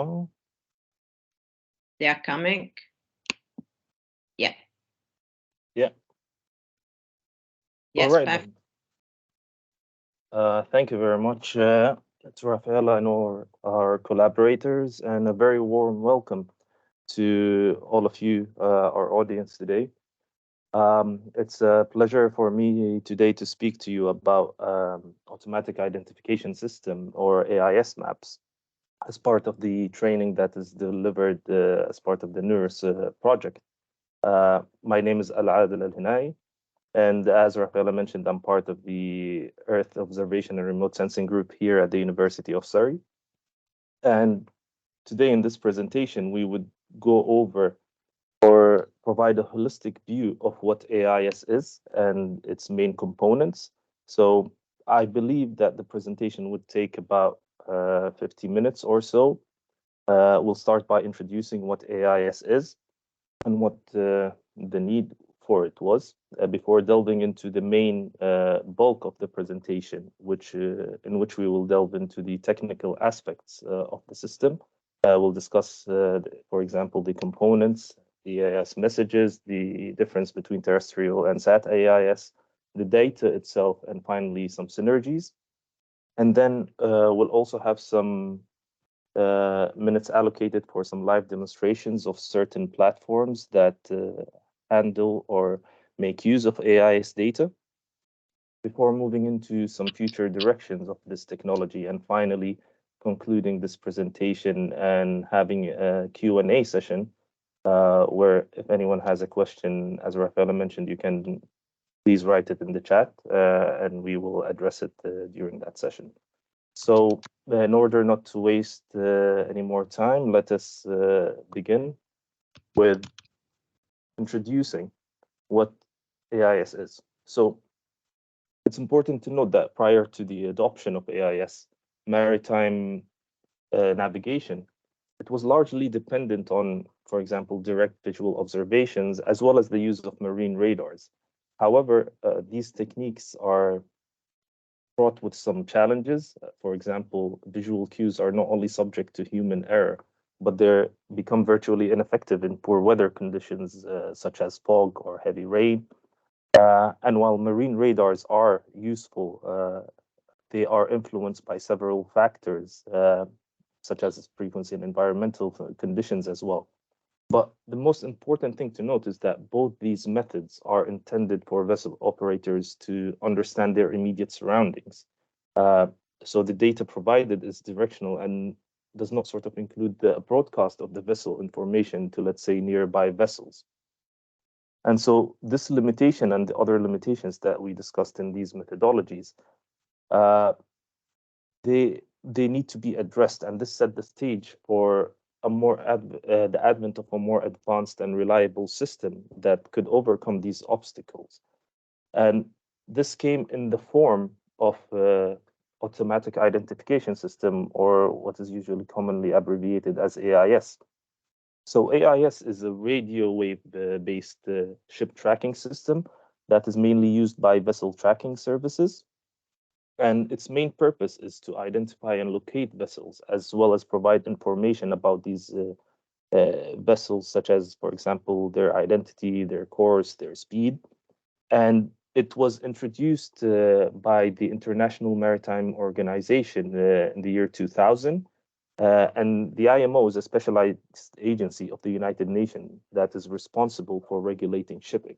now? They are coming. Yeah. Yeah. Yes, all right. perfect. Thank you very much to Rafaela and all our collaborators, and a very warm welcome to all of you, our audience today. It's a pleasure for me today to speak to you about Automatic Identification System, or AIS maps, as part of the training that is delivered as part of the NEREUS project. My name is Al-Adil Al-Hinai, and as Rafaela mentioned, I'm part of the Earth Observation and Remote Sensing group here at the University of Surrey. And today in this presentation, we would go over or provide a holistic view of what AIS is and its main components. So I believe that the presentation would take about 50 minutes or so. We'll start by introducing what AIS is and what the need for it was, before delving into the main bulk of the presentation, in which we will delve into the technical aspects of the system. We'll discuss, for example, the components, the AIS messages, the difference between terrestrial and sat AIS, the data itself, and finally some synergies. And then we'll also have some minutes allocated for some live demonstrations of certain platforms that handle or make use of AIS data, before moving into some future directions of this technology, and finally concluding this presentation and having a Q&A session, where if anyone has a question, as Rafaela mentioned, you can please write it in the chat, and we will address it during that session. So in order not to waste any more time, let us begin with introducing what AIS is. So it's important to note that prior to the adoption of AIS, maritime navigation, it was largely dependent on, for example, direct visual observations, as well as the use of marine radars. However, these techniques are fraught with some challenges. For example, visual cues are not only subject to human error, but they become virtually ineffective in poor weather conditions, such as fog or heavy rain. And while marine radars are useful, they are influenced by several factors, such as frequency and environmental conditions as well. But the most important thing to note is that both these methods are intended for vessel operators to understand their immediate surroundings. So the data provided is directional and does not sort of include the broadcast of the vessel information to, let's say, nearby vessels. And so this limitation and the other limitations that we discussed in these methodologies, they need to be addressed, and this set the stage for the advent of a more advanced and reliable system that could overcome these obstacles. And this came in the form of Automatic Identification System, or what is usually commonly abbreviated as AIS. So AIS is a radio wave-based ship tracking system that is mainly used by vessel tracking services. And its main purpose is to identify and locate vessels, as well as provide information about these vessels, such as, for example, their identity, their course, their speed. And it was introduced by the International Maritime Organization in the year 2000. And the IMO is a specialized agency of the United Nations that is responsible for regulating shipping.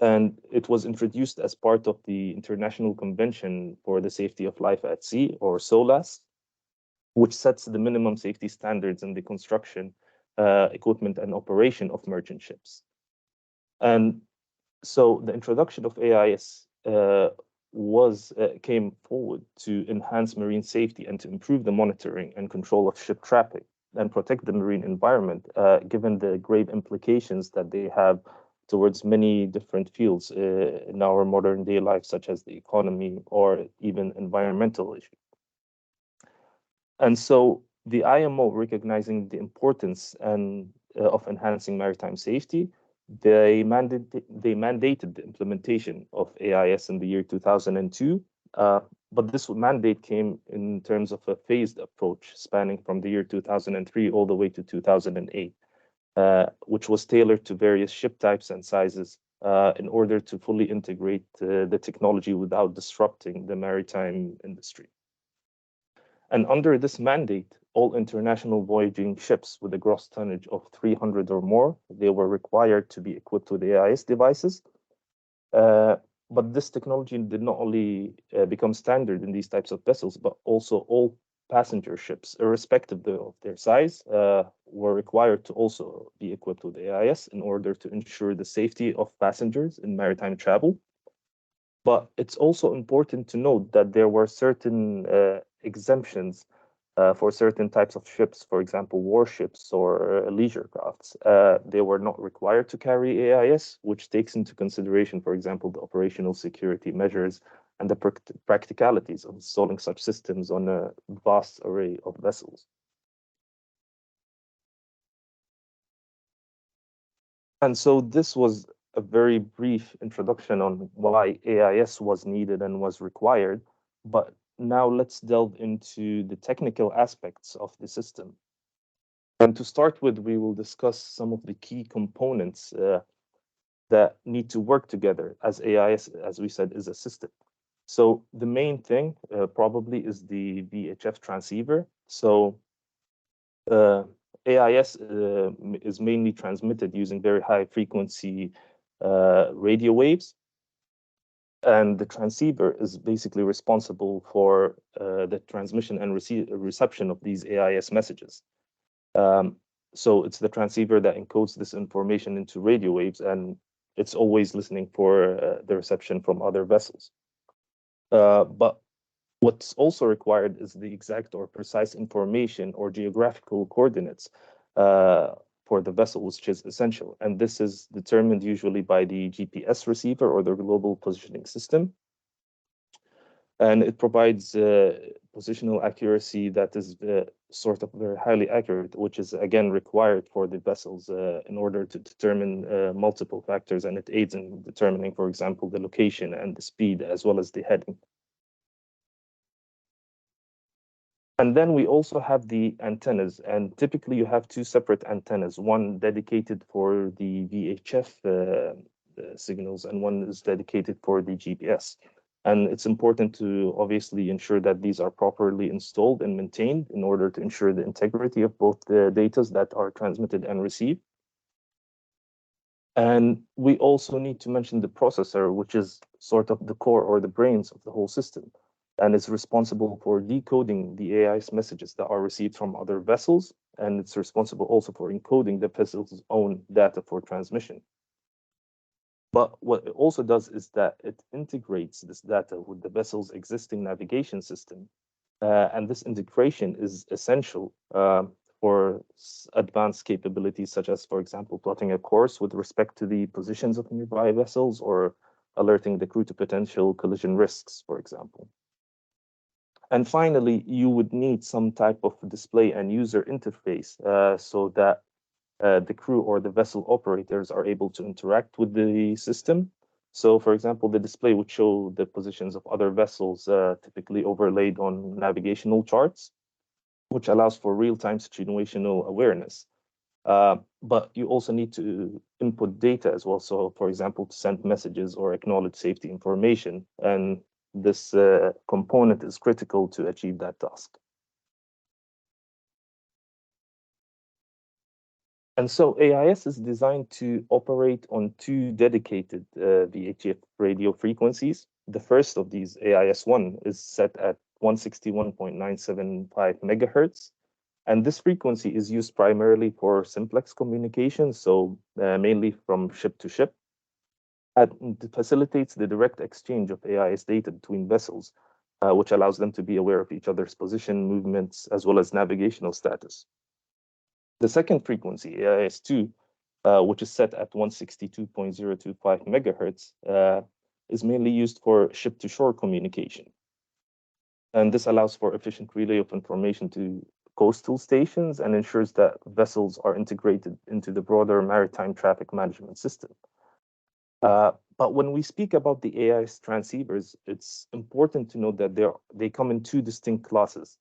And it was introduced as part of the International Convention for the Safety of Life at Sea, or SOLAS, which sets the minimum safety standards in the construction, equipment, and operation of merchant ships. And so the introduction of AIS came forward to enhance marine safety and to improve the monitoring and control of ship traffic and protect the marine environment, given the grave implications that they have towards many different fields in our modern day life, such as the economy or even environmental issues. And so the IMO, recognizing the importance of enhancing maritime safety, they mandated the implementation of AIS in the year 2002, But this mandate came in terms of a phased approach spanning from the year 2003 all the way to 2008, which was tailored to various ship types and sizes in order to fully integrate the technology without disrupting the maritime industry. And under this mandate, all international voyaging ships with a gross tonnage of 300 or more, they were required to be equipped with AIS devices. But this technology did not only become standard in these types of vessels, but also all passenger ships, irrespective of their size, were required to also be equipped with AIS in order to ensure the safety of passengers in maritime travel. But it's also important to note that there were certain exemptions for certain types of ships, for example, warships or leisure crafts. They were not required to carry AIS, which takes into consideration, for example, the operational security measures and the practicalities of installing such systems on a vast array of vessels. And so this was a very brief introduction on why AIS was needed and was required, but now let's delve into the technical aspects of the system. And to start with, we will discuss some of the key components that need to work together, as AIS, as we said, is a system. So the main thing probably is the VHF transceiver. So AIS is mainly transmitted using very high frequency radio waves. And the transceiver is basically responsible for the transmission and reception of these AIS messages. So it's the transceiver that encodes this information into radio waves, and it's always listening for the reception from other vessels. But what's also required is the exact or precise information or geographical coordinates for the vessel, which is essential. And this is determined usually by the GPS receiver or the global positioning system. And it provides positional accuracy that is sort of very highly accurate, which is again required for the vessels in order to determine multiple factors. And it aids in determining, for example, the location and the speed, as well as the heading. And then we also have the antennas, and typically you have two separate antennas, one dedicated for the VHF signals and one is dedicated for the GPS. And it's important to obviously ensure that these are properly installed and maintained in order to ensure the integrity of both the data that are transmitted and received. And we also need to mention the processor, which is sort of the core or the brains of the whole system, and is responsible for decoding the AIS messages that are received from other vessels, and it's responsible also for encoding the vessel's own data for transmission. But what it also does is that it integrates this data with the vessel's existing navigation system, and this integration is essential for advanced capabilities, such as, for example, plotting a course with respect to the positions of nearby vessels or alerting the crew to potential collision risks, for example. And finally, you would need some type of display and user interface so that the crew or the vessel operators are able to interact with the system. So, for example, the display would show the positions of other vessels typically overlaid on navigational charts, which allows for real-time situational awareness. But you also need to input data as well. So, for example, to send messages or acknowledge safety information. And this component is critical to achieve that task. And so AIS is designed to operate on two dedicated VHF radio frequencies. The first of these, AIS-1, is set at 161.975 megahertz. And this frequency is used primarily for simplex communication, so mainly from ship to ship. And it facilitates the direct exchange of AIS data between vessels, which allows them to be aware of each other's position, movements, as well as navigational status. The second frequency, AIS-2, which is set at 162.025 megahertz, is mainly used for ship-to-shore communication. And this allows for efficient relay of information to coastal stations and ensures that vessels are integrated into the broader maritime traffic management system. But when we speak about the AIS transceivers, it's important to note that they come in two distinct classes,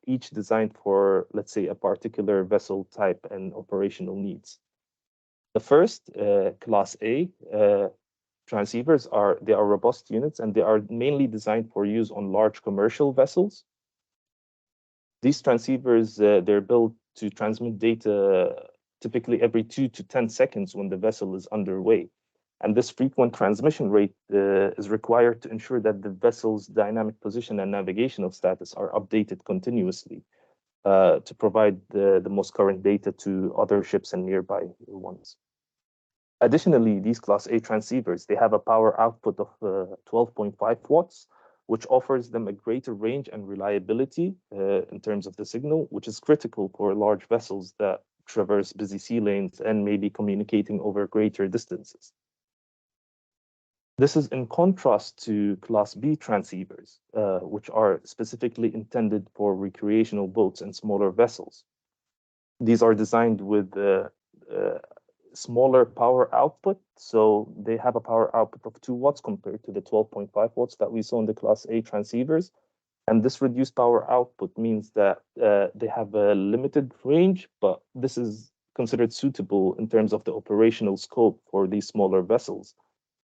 each designed for, let's say, a particular vessel type and operational needs. The first, Class A transceivers, are robust units, and they are mainly designed for use on large commercial vessels. These transceivers, they're built to transmit data typically every 2 to 10 seconds when the vessel is underway. And this frequent transmission rate is required to ensure that the vessel's dynamic position and navigational status are updated continuously to provide the most current data to other ships and nearby ones. Additionally, these Class A transceivers, they have a power output of 12.5 watts, which offers them a greater range and reliability in terms of the signal, which is critical for large vessels that traverse busy sea lanes and may be communicating over greater distances. This is in contrast to Class B transceivers, which are specifically intended for recreational boats and smaller vessels. These are designed with smaller power output, so they have a power output of 2 watts compared to the 12.5 watts that we saw in the Class A transceivers. And this reduced power output means that they have a limited range, but this is considered suitable in terms of the operational scope for these smaller vessels.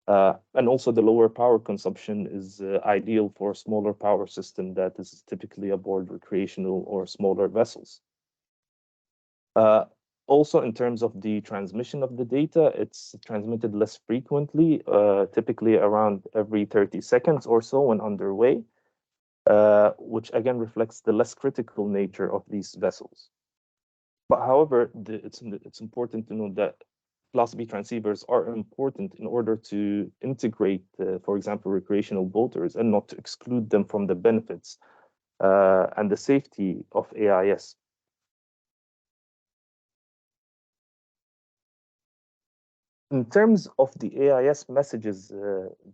And also the lower power consumption is ideal for a smaller power system that is typically aboard recreational or smaller vessels. Also, in terms of the transmission of the data, it's transmitted less frequently, typically around every 30 seconds or so when underway, which again reflects the less critical nature of these vessels. But however, it's important to note that Class B transceivers are important in order to integrate, for example, recreational boaters and not to exclude them from the benefits and the safety of AIS. In terms of the AIS messages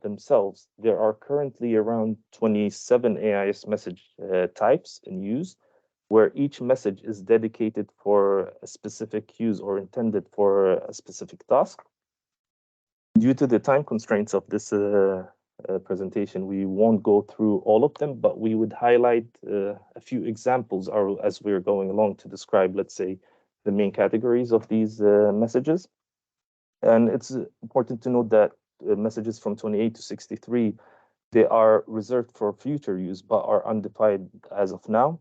themselves, there are currently around 27 AIS message types in use, where each message is dedicated for a specific use or intended for a specific task. Due to the time constraints of this presentation, we won't go through all of them, but we would highlight a few examples as we're going along to describe, let's say, the main categories of these messages. And it's important to note that messages from 28 to 63, they are reserved for future use, but are undefined as of now.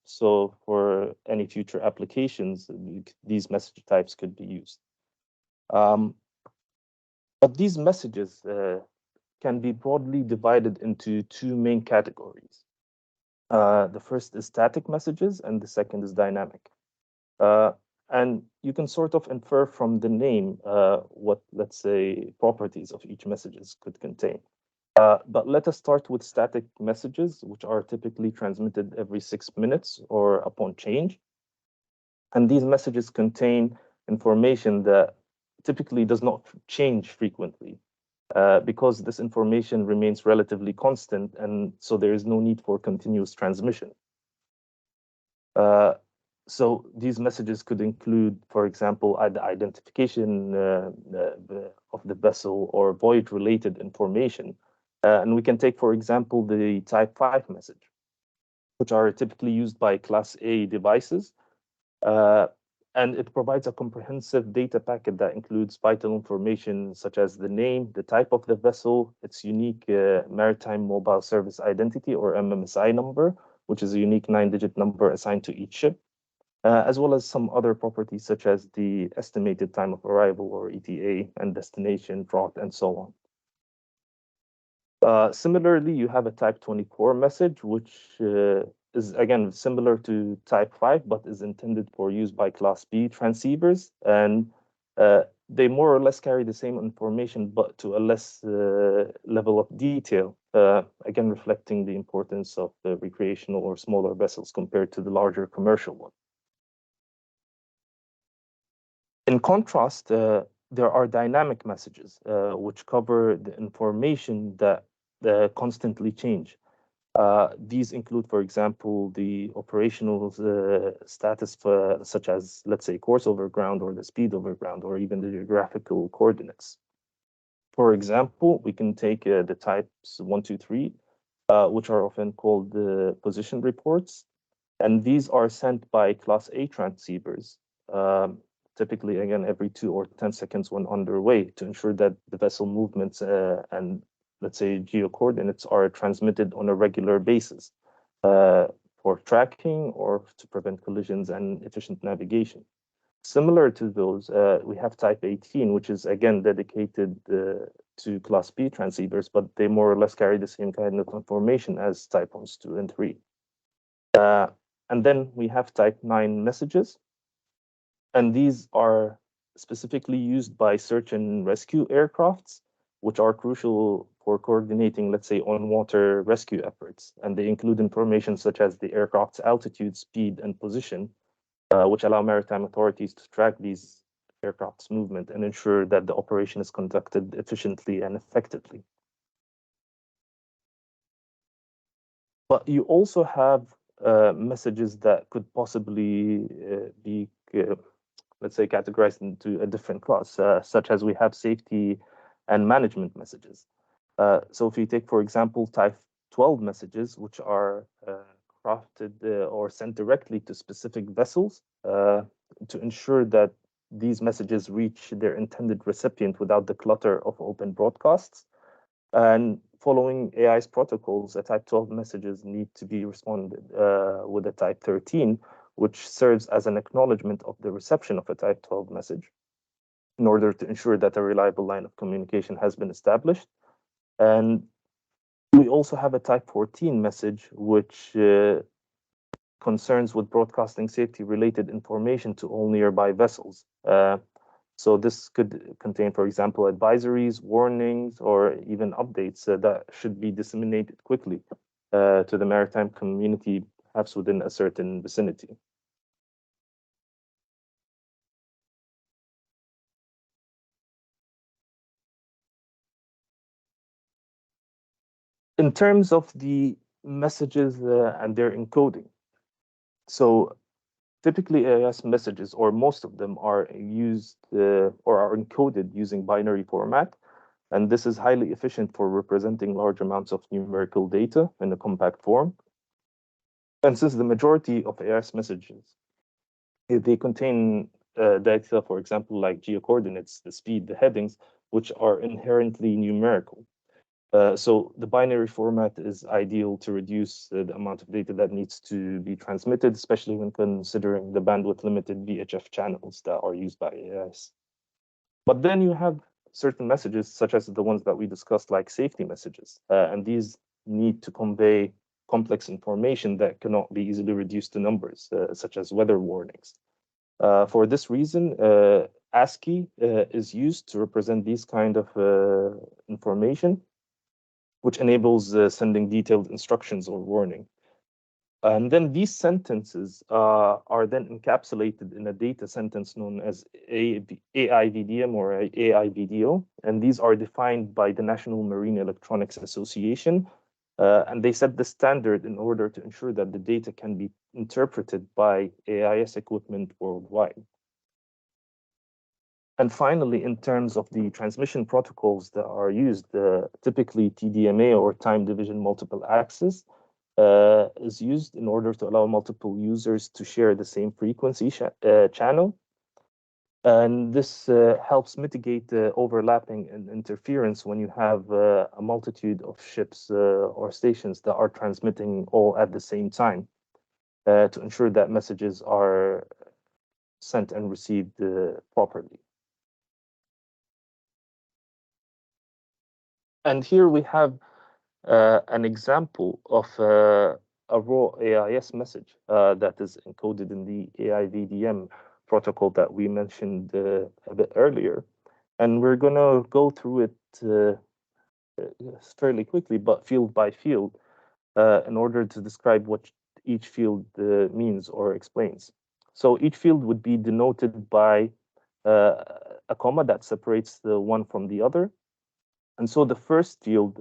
So for any future applications, these message types could be used. But these messages can be broadly divided into two main categories. The first is static messages, and the second is dynamic. And you can sort of infer from the name what, let's say, properties of each messages could contain. But let us start with static messages, which are typically transmitted every 6 minutes or upon change. And these messages contain information that typically does not change frequently because this information remains relatively constant, and so there is no need for continuous transmission. So these messages could include, for example, the identification of the vessel or voyage-related information. And we can take, for example, the Type 5 message, which are typically used by Class A devices. And it provides a comprehensive data packet that includes vital information such as the name, the type of the vessel, its unique maritime mobile service identity or MMSI number, which is a unique 9-digit number assigned to each ship, as well as some other properties such as the estimated time of arrival or ETA and destination, route, and so on. Similarly, you have a Type 24 message, which is again similar to Type 5, but is intended for use by Class B transceivers. And they more or less carry the same information, but to a less level of detail, again, reflecting the importance of the recreational or smaller vessels compared to the larger commercial one. In contrast, there are dynamic messages, which cover the information that constantly change. These include, for example, the operational status such as, let's say, course over ground or the speed over ground or even the geographical coordinates. For example, we can take the types 1, 2, 3, which are often called the position reports. And these are sent by Class A transceivers, typically, again, every 2 or 10 seconds when underway to ensure that the vessel movements and, let's say, geocoordinates are transmitted on a regular basis for tracking or to prevent collisions and efficient navigation. Similar to those, we have type 18, which is again dedicated to Class B transceivers, but they more or less carry the same kind of information as type 1s, 2, and 3. And then we have type 9 messages, and these are specifically used by search and rescue aircrafts, which are crucial for coordinating, let's say, on-water rescue efforts. And they include information such as the aircraft's altitude, speed, and position, which allow maritime authorities to track these aircraft's movement and ensure that the operation is conducted efficiently and effectively. But you also have messages that could possibly be, let's say, categorized into a different class, such as we have safety and management messages. So if you take, for example, type 12 messages, which are crafted or sent directly to specific vessels to ensure that these messages reach their intended recipient without the clutter of open broadcasts. And following AIS protocols, a type 12 messages need to be responded with a type 13, which serves as an acknowledgement of the reception of a type 12 message in order to ensure that a reliable line of communication has been established. And we also have a type 14 message, which concerns with broadcasting safety related information to all nearby vessels. So this could contain, for example, advisories, warnings, or even updates that should be disseminated quickly to the maritime community, perhaps within a certain vicinity. In terms of the messages and their encoding, so typically AIS messages, or most of them, are used or are encoded using binary format. And this is highly efficient for representing large amounts of numerical data in a compact form. And since the majority of AIS messages, they contain data, for example, like geocoordinates, the speed, the headings, which are inherently numerical. So the binary format is ideal to reduce the amount of data that needs to be transmitted, especially when considering the bandwidth limited VHF channels that are used by AIS. But then you have certain messages, such as the ones that we discussed, like safety messages, and these need to convey complex information that cannot be easily reduced to numbers, such as weather warnings. For this reason, ASCII is used to represent these kind of information, which enables sending detailed instructions or warning. And then these sentences are then encapsulated in a data sentence known as AIVDM or AIVDO. And these are defined by the National Marine Electronics Association. And they set the standard in order to ensure that the data can be interpreted by AIS equipment worldwide. And finally, in terms of the transmission protocols that are used, typically TDMA or time division multiple access is used in order to allow multiple users to share the same frequency channel. And this helps mitigate overlapping and interference when you have a multitude of ships or stations that are transmitting all at the same time to ensure that messages are sent and received properly. And here we have an example of a raw AIS message that is encoded in the AIVDM protocol that we mentioned a bit earlier. And we're going to go through it fairly quickly, but field by field, in order to describe what each field means or explains. So each field would be denoted by a comma that separates the one from the other. And so the first field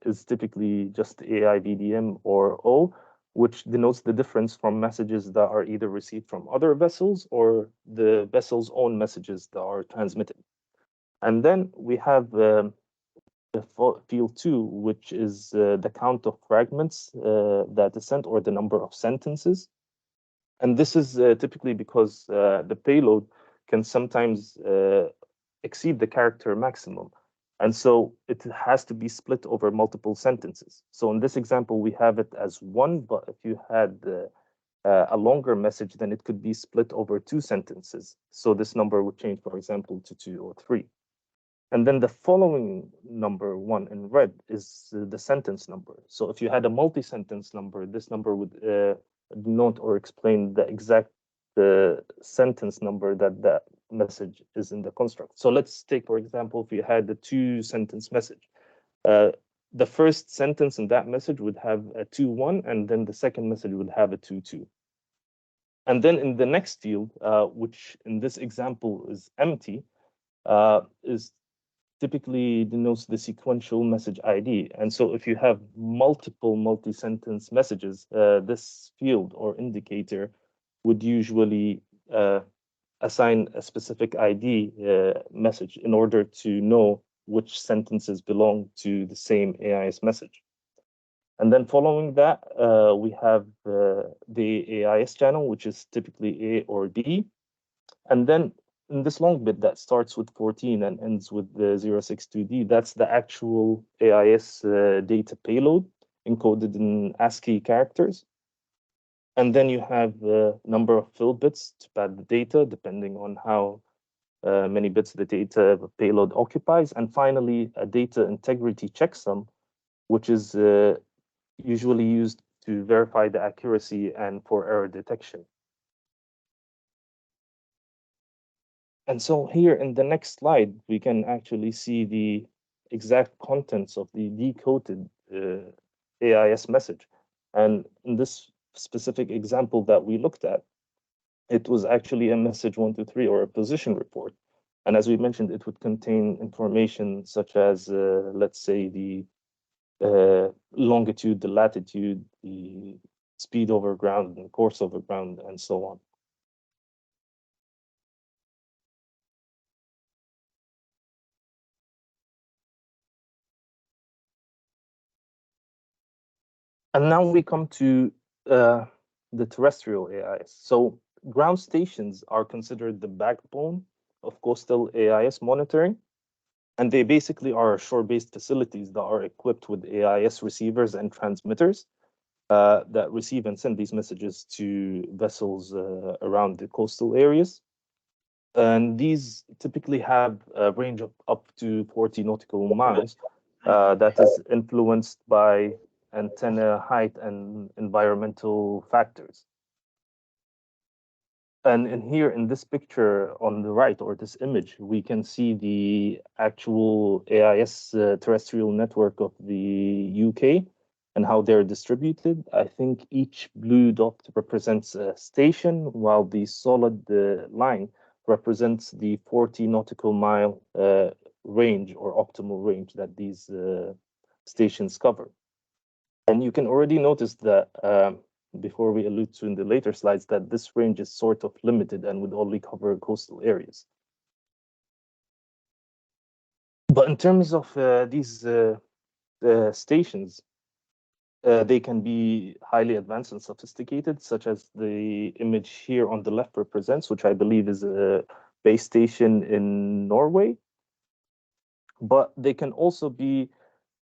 is typically just AIVDM or O, which denotes the difference from messages that are either received from other vessels or the vessel's own messages that are transmitted. And then we have field 2, which is the count of fragments that is sent, or the number of sentences. And this is typically because the payload can sometimes exceed the character maximum. And so it has to be split over multiple sentences. So in this example, we have it as 1, but if you had a longer message, then it could be split over 2 sentences. So this number would change, for example, to 2 or 3. And then the following number, 1 in red, is the sentence number. So if you had a multi-sentence number, this number would note or explain the exact sentence number that message is in the construct. So let's take, for example, if you had a 2-sentence message. The first sentence in that message would have a 2-1, and then the second message would have a 2-2. And then in the next field, which in this example is empty, is typically denotes the sequential message ID. And so if you have multiple multi-sentence messages, this field or indicator would usually assign a specific ID message in order to know which sentences belong to the same AIS message. And then following that, we have the AIS channel, which is typically A or D. And then in this long bit that starts with 14 and ends with the 062D, that's the actual AIS data payload encoded in ASCII characters. And then you have a number of fill bits to pad the data, depending on how many bits the data payload occupies. And finally, a data integrity checksum, which is usually used to verify the accuracy and for error detection. And so here in the next slide, we can actually see the exact contents of the decoded AIS message. And in this specific example that we looked at, it was actually a message 123 or a position report. And as we mentioned, it would contain information such as, let's say, the longitude, the latitude, the speed over ground, and course over ground, and so on. And now we come to the terrestrial AIS. So ground stations are considered the backbone of coastal AIS monitoring. And they basically are shore-based facilities that are equipped with AIS receivers and transmitters that receive and send these messages to vessels around the coastal areas. And these typically have a range of up to 40 nautical miles that is influenced by antenna height and environmental factors. And in here, in this picture on the right, or this image, we can see the actual AIS terrestrial network of the UK and how they're distributed. I think each blue dot represents a station, while the solid line represents the 40 nautical mile range or optimal range that these stations cover. And you can already notice that before we allude to in the later slides, that this range is sort of limited and would only cover coastal areas. But in terms of these stations, they can be highly advanced and sophisticated, such as the image here on the left represents, which I believe is a base station in Norway. But they can also be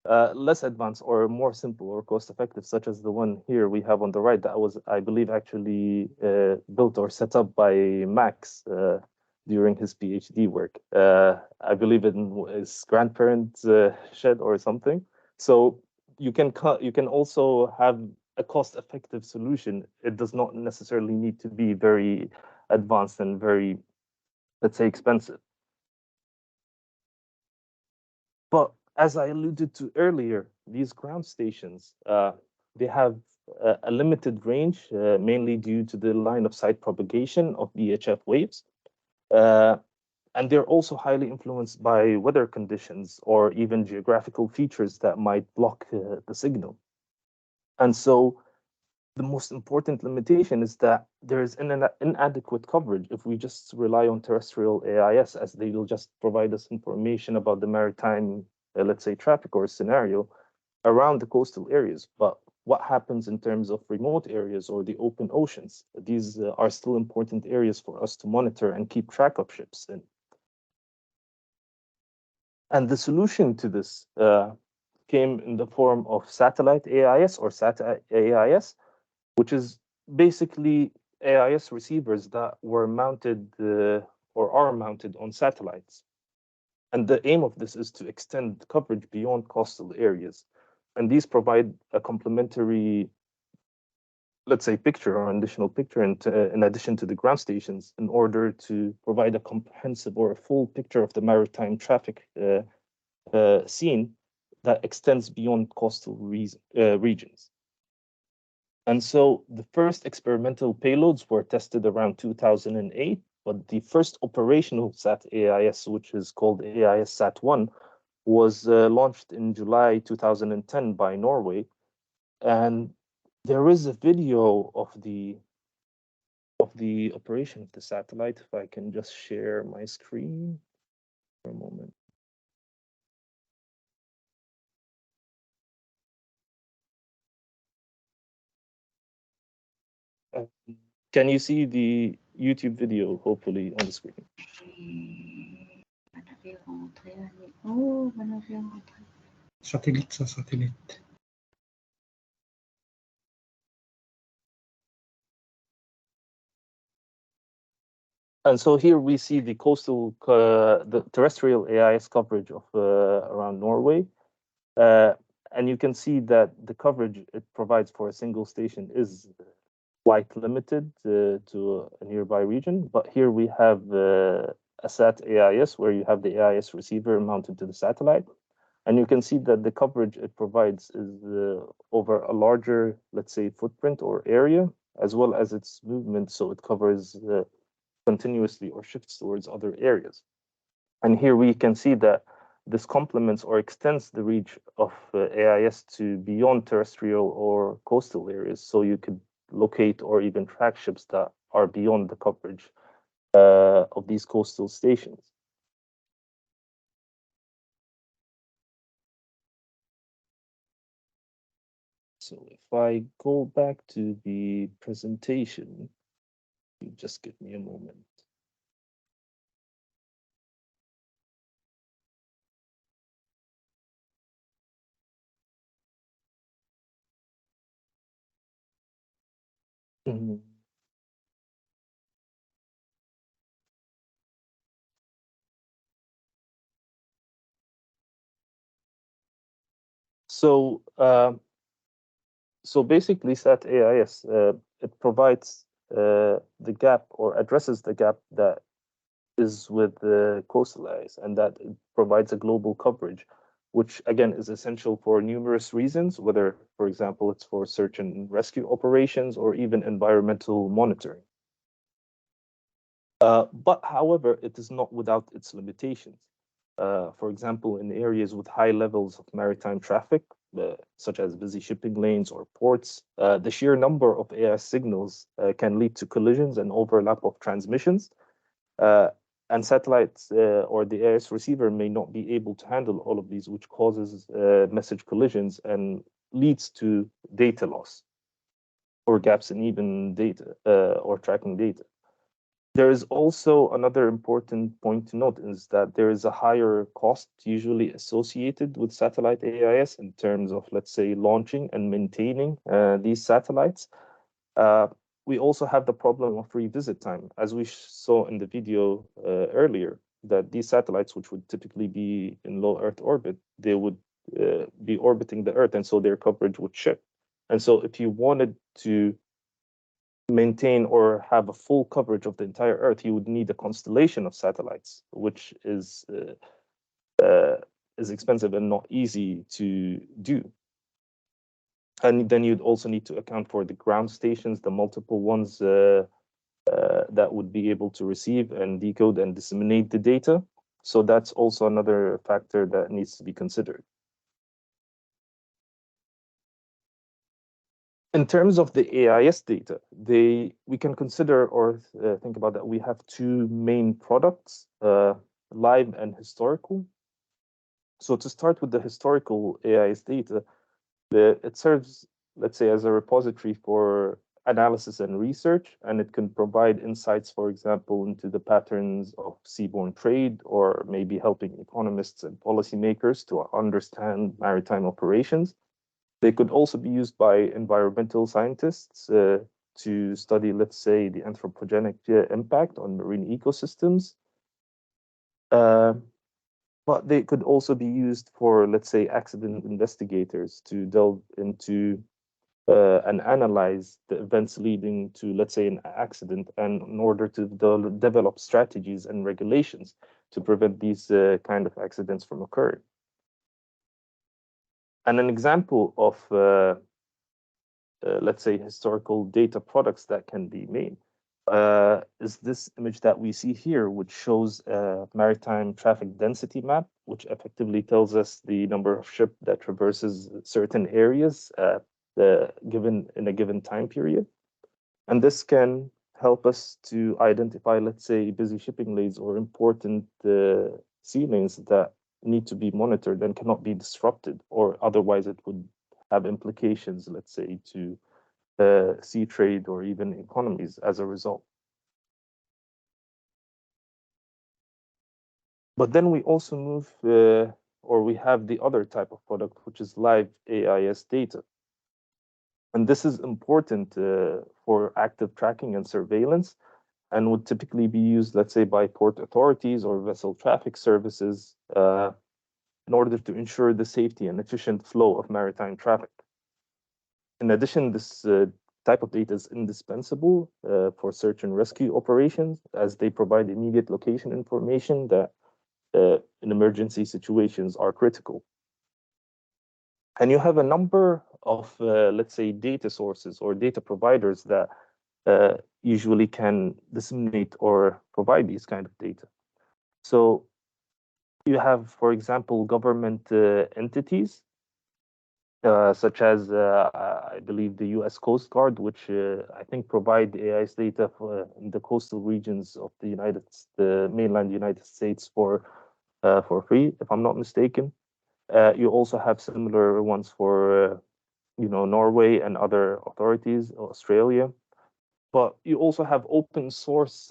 less advanced or more simple or cost-effective, such as the one here we have on the right that was, I believe, actually built or set up by Max during his PhD work. I believe in his grandparents' shed or something. So you can also have a cost-effective solution. It does not necessarily need to be very advanced and very, let's say, expensive. But as I alluded to earlier, these ground stations, they have a limited range, mainly due to the line of sight propagation of VHF waves. And they're also highly influenced by weather conditions or even geographical features that might block the signal. And so the most important limitation is that there is inadequate coverage if we just rely on terrestrial AIS, as they will just provide us information about the maritime let's say, traffic or scenario around the coastal areas. But what happens in terms of remote areas or the open oceans? These are still important areas for us to monitor and keep track of ships in. And the solution to this came in the form of satellite AIS or SAT AIS, which is basically AIS receivers that were mounted or are mounted on satellites. And the aim of this is to extend coverage beyond coastal areas. And these provide a complementary, let's say, picture or additional picture in addition to the ground stations in order to provide a comprehensive or a full picture of the maritime traffic scene that extends beyond coastal regions. And so the first experimental payloads were tested around 2008, but the first operational SAT AIS, which is called AIS SAT-1, was launched in July 2010 by Norway. And there is a video of the operation of the satellite. If I can just share my screen for a moment. Can you see the YouTube video, hopefully, on the screen? Satellite, ça, satellite. And so here we see the coastal, the terrestrial AIS coverage of around Norway. And you can see that the coverage it provides for a single station is quite limited to a nearby region. But here we have a SAT AIS where you have the AIS receiver mounted to the satellite. And you can see that the coverage it provides is over a larger, let's say, footprint or area, as well as its movement. So it covers continuously or shifts towards other areas. And here we can see that this complements or extends the reach of AIS to beyond terrestrial or coastal areas. So you could locate or even track ships that are beyond the coverage of these coastal stations. So if I go back to the presentation, you just give me a moment. So basically, SAT AIS it provides the gap or addresses the gap that is with the coastal AIS, and that it provides a global coverage, which again is essential for numerous reasons, whether, for example, it's for search and rescue operations or even environmental monitoring. But however, it is not without its limitations. For example, in areas with high levels of maritime traffic, such as busy shipping lanes or ports, the sheer number of AIS signals can lead to collisions and overlap of transmissions. And satellites or the AIS receiver may not be able to handle all of these, which causes message collisions and leads to data loss or gaps in even data or tracking data. There is also another important point to note is that there is a higher cost usually associated with satellite AIS in terms of, let's say, launching and maintaining these satellites. We also have the problem of revisit time, as we saw in the video earlier, that these satellites, which would typically be in low Earth orbit, they would be orbiting the Earth, and so their coverage would shift. And so if you wanted to maintain or have a full coverage of the entire Earth, you would need a constellation of satellites, which is expensive and not easy to do. And then you'd also need to account for the ground stations, the multiple ones that would be able to receive and decode and disseminate the data. So that's also another factor that needs to be considered. In terms of the AIS data, we can consider or think about that we have two main products, live and historical. So to start with the historical AIS data, it serves, let's say, as a repository for analysis and research, and it can provide insights, for example, into the patterns of seaborne trade, or maybe helping economists and policymakers to understand maritime operations. They could also be used by environmental scientists to study, let's say, the anthropogenic impact on marine ecosystems. But they could also be used for, let's say, accident investigators to delve into and analyze the events leading to, let's say, an accident, and in order to develop strategies and regulations to prevent these kind of accidents from occurring. And an example of, let's say, historical data products that can be made is this image that we see here, which shows a maritime traffic density map, which effectively tells us the number of ships that traverses certain areas given in a given time period. And this can help us to identify, let's say, busy shipping lanes or important sea lanes that need to be monitored and cannot be disrupted, or otherwise it would have implications, let's say, to sea trade or even economies as a result. But then we also move, or we have the other type of product, which is live AIS data. And this is important for active tracking and surveillance, and would typically be used, let's say, by port authorities or vessel traffic services in order to ensure the safety and efficient flow of maritime traffic. In addition, this type of data is indispensable for search and rescue operations, as they provide immediate location information that in emergency situations are critical. And you have a number of, let's say, data sources or data providers that usually can disseminate or provide these kind of data. So you have, for example, government entities, such as, I believe, the US Coast Guard, which I think provide AIS data in the coastal regions of the mainland United States for free, if I'm not mistaken. You also have similar ones for, Norway and other authorities, Australia. But you also have open source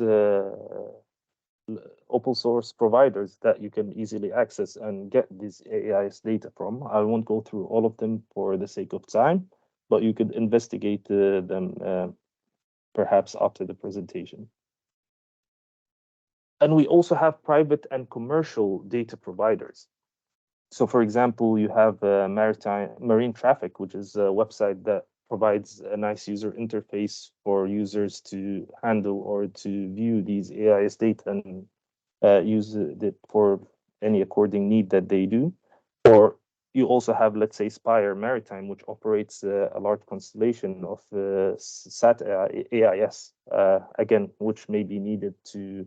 providers that you can easily access and get these AIS data from. I won't go through all of them for the sake of time, but you could investigate them perhaps after the presentation. And we also have private and commercial data providers. So, for example, you have Marine Traffic, which is a website that provides a nice user interface for users to handle or to view these AIS data and use it for any according need that they do. Or you also have, let's say, Spire Maritime, which operates a large constellation of SAT AIS, again, which may be needed to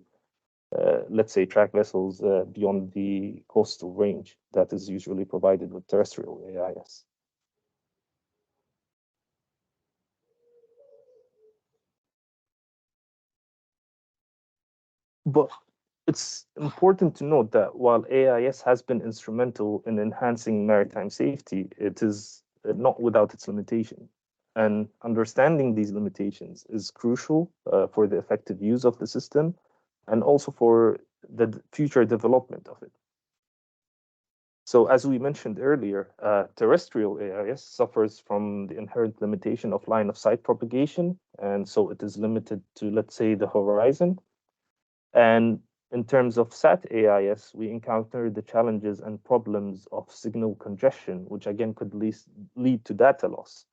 let's say, track vessels beyond the coastal range that is usually provided with terrestrial AIS. But it's important to note that while AIS has been instrumental in enhancing maritime safety, it is not without its limitation. And understanding these limitations is crucial for the effective use of the system, and also for the future development of it. So as we mentioned earlier, terrestrial AIS suffers from the inherent limitation of line of sight propagation, and so it is limited to, let's say, the horizon. And in terms of SAT AIS, we encounter the challenges and problems of signal congestion, which again could lead to data loss.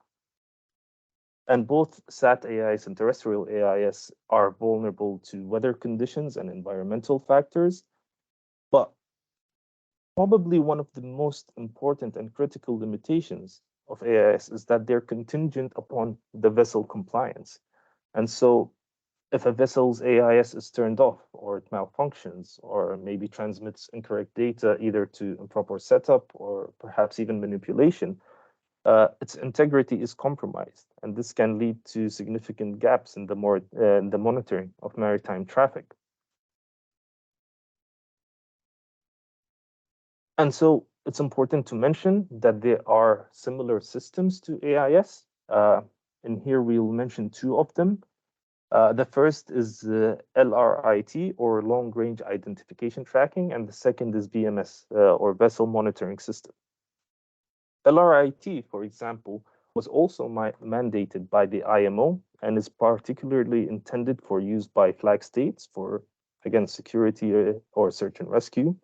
And both SAT AIS and terrestrial AIS are vulnerable to weather conditions and environmental factors. But probably one of the most important and critical limitations of AIS is that they're contingent upon the vessel compliance. And so if a vessel's AIS is turned off, or it malfunctions, or maybe transmits incorrect data either to improper setup or perhaps even manipulation, its integrity is compromised, and this can lead to significant gaps in the monitoring of maritime traffic. And so it's important to mention that there are similar systems to AIS. And here we'll mention two of them. The first is LRIT, or Long Range Identification Tracking, and the second is VMS, or Vessel Monitoring System. LRIT, for example, was also mandated by the IMO and is particularly intended for use by flag states for, again, security or search and rescue.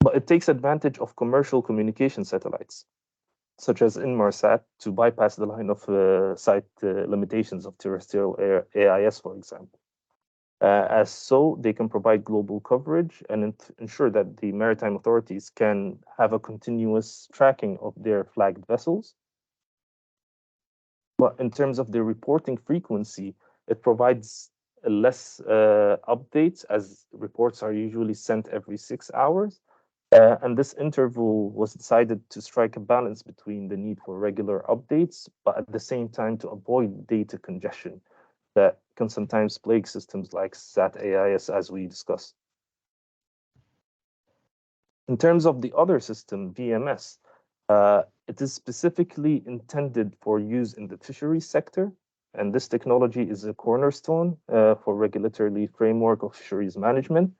But it takes advantage of commercial communication satellites, such as Inmarsat, to bypass the line of sight limitations of terrestrial AIS, for example. As so, they can provide global coverage and ensure that the maritime authorities can have a continuous tracking of their flagged vessels. But in terms of the reporting frequency, it provides less updates, as reports are usually sent every 6 hours. And this interval was decided to strike a balance between the need for regular updates, but at the same time to avoid data congestion that can sometimes plague systems like SAT AIS, as we discussed. In terms of the other system, VMS, it is specifically intended for use in the fisheries sector, and this technology is a cornerstone for regulatory framework of fisheries management.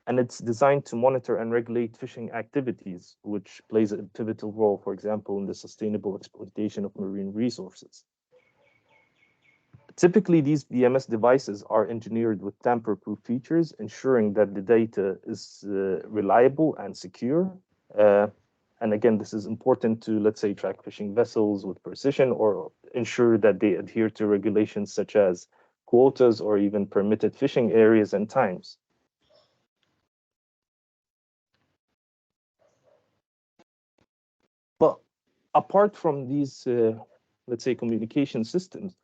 And it's designed to monitor and regulate fishing activities, which plays a pivotal role, for example, in the sustainable exploitation of marine resources. Typically, these VMS devices are engineered with tamper-proof features, ensuring that the data is reliable and secure. And again, this is important to, let's say, track fishing vessels with precision or ensure that they adhere to regulations such as quotas or even permitted fishing areas and times. But apart from these, let's say, communication systems,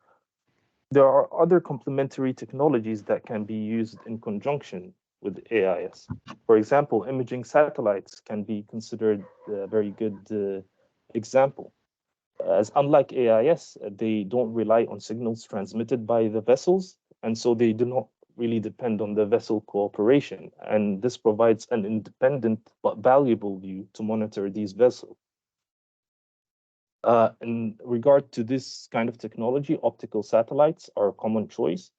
there are other complementary technologies that can be used in conjunction with AIS. For example, imaging satellites can be considered a very good example. As unlike AIS, they don't rely on signals transmitted by the vessels, and so they do not really depend on the vessel cooperation. And this provides an independent but valuable view to monitor these vessels. In regard to this kind of technology, optical satellites are a common choice.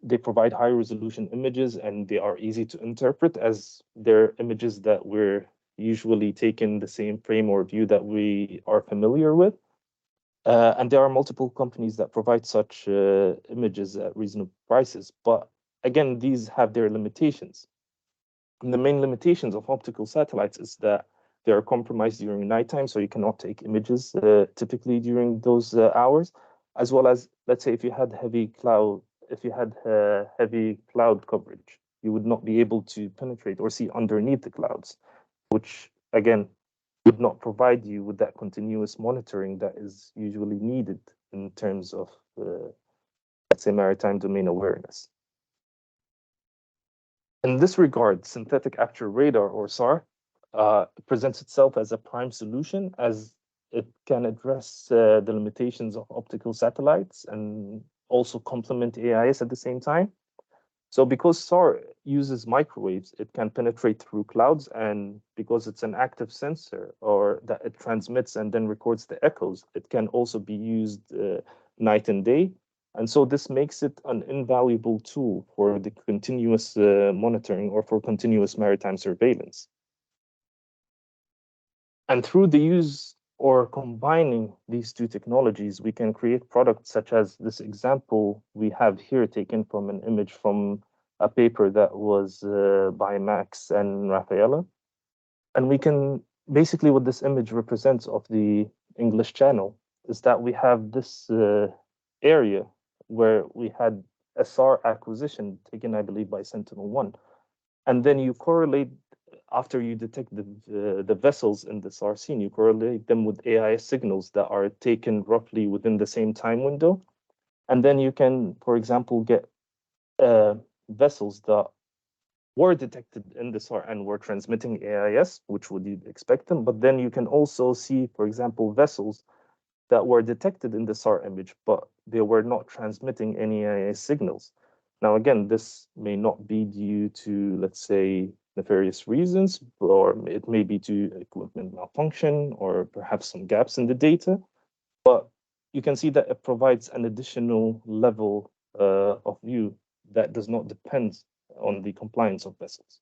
They provide high-resolution images, and they are easy to interpret, as they're images that we're usually taking the same frame or view that we are familiar with. And there are multiple companies that provide such images at reasonable prices. But again, these have their limitations. And the main limitations of optical satellites is that they are compromised during nighttime, so you cannot take images typically during those hours, as well as, let's say, if you had heavy cloud coverage, you would not be able to penetrate or see underneath the clouds, which again would not provide you with that continuous monitoring that is usually needed in terms of, let's say, maritime domain awareness. In this regard, synthetic aperture radar, or SAR, presents itself as a prime solution, as it can address the limitations of optical satellites and also complement AIS at the same time. So because SAR uses microwaves, it can penetrate through clouds, and because it's an active sensor, or that it transmits and then records the echoes, it can also be used night and day. And so this makes it an invaluable tool for the continuous monitoring or for continuous maritime surveillance. And through the use or combining these two technologies, we can create products such as this example we have here, taken from an image from a paper that was by Max and Rafaela. And we can, basically what this image represents of the English Channel is that we have this area where we had a SAR acquisition taken, I believe, by Sentinel-1. And then you correlate, after you detect the vessels in the SAR scene, you correlate them with AIS signals that are taken roughly within the same time window. And then you can, for example, get vessels that were detected in the SAR and were transmitting AIS, which would you expect them. But then you can also see, for example, vessels that were detected in the SAR image, but they were not transmitting any AIS signals. Now, again, this may not be due to, let's say, nefarious reasons, or it may be due to equipment malfunction, or perhaps some gaps in the data. But you can see that it provides an additional level of view that does not depend on the compliance of vessels.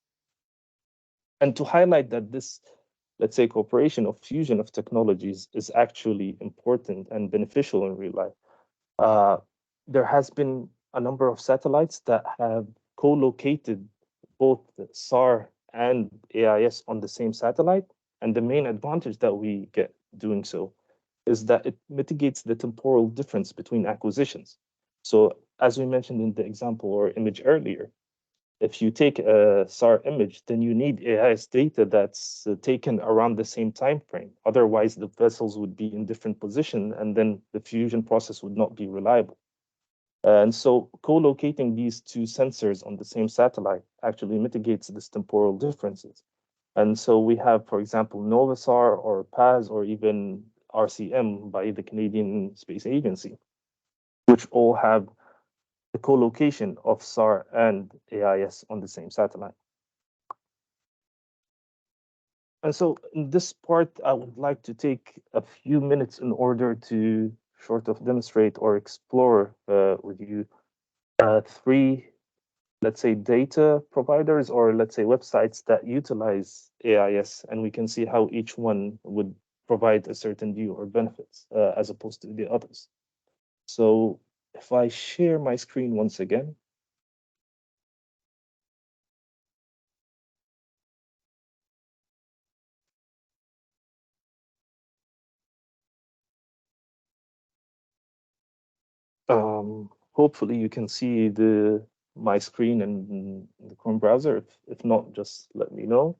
And to highlight that this, let's say, cooperation or fusion of technologies is actually important and beneficial in real life, there has been a number of satellites that have co-located both the SAR and AIS on the same satellite. And the main advantage that we get doing so is that it mitigates the temporal difference between acquisitions. So as we mentioned in the example or image earlier, if you take a SAR image, then you need AIS data that's taken around the same time frame. Otherwise, the vessels would be in different position, and then the fusion process would not be reliable. And so co-locating these two sensors on the same satellite actually mitigates these temporal differences. And so we have, for example, NOVASAR or PAS or even RCM by the Canadian Space Agency, which all have the co-location of SAR and AIS on the same satellite. And so in this part, I would like to take a few minutes in order to sort of demonstrate or explore with you three, let's say, data providers or let's say websites that utilize AIS, and we can see how each one would provide a certain view or benefits as opposed to the others. So if I share my screen once again. Hopefully you can see my screen and the Chrome browser. If not, just let me know.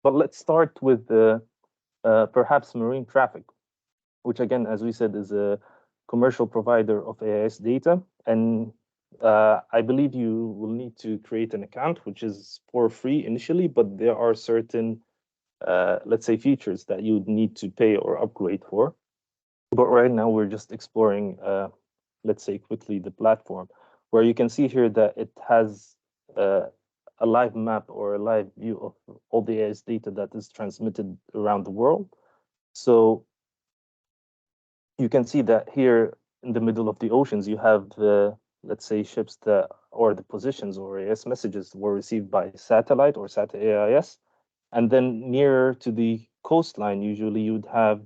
But let's start with perhaps marine traffic, which again, as we said, is a commercial provider of AIS data. And I believe you will need to create an account, which is for free initially, but there are certain, let's say, features that you would need to pay or upgrade for. But right now we're just exploring, let's say quickly, the platform, where you can see here that it has a live map or a live view of all the AIS data that is transmitted around the world. So you can see that here in the middle of the oceans, you have, let's say, ships that, or the positions or AIS messages were received by satellite or SAT-AIS. And then nearer to the coastline, usually you would have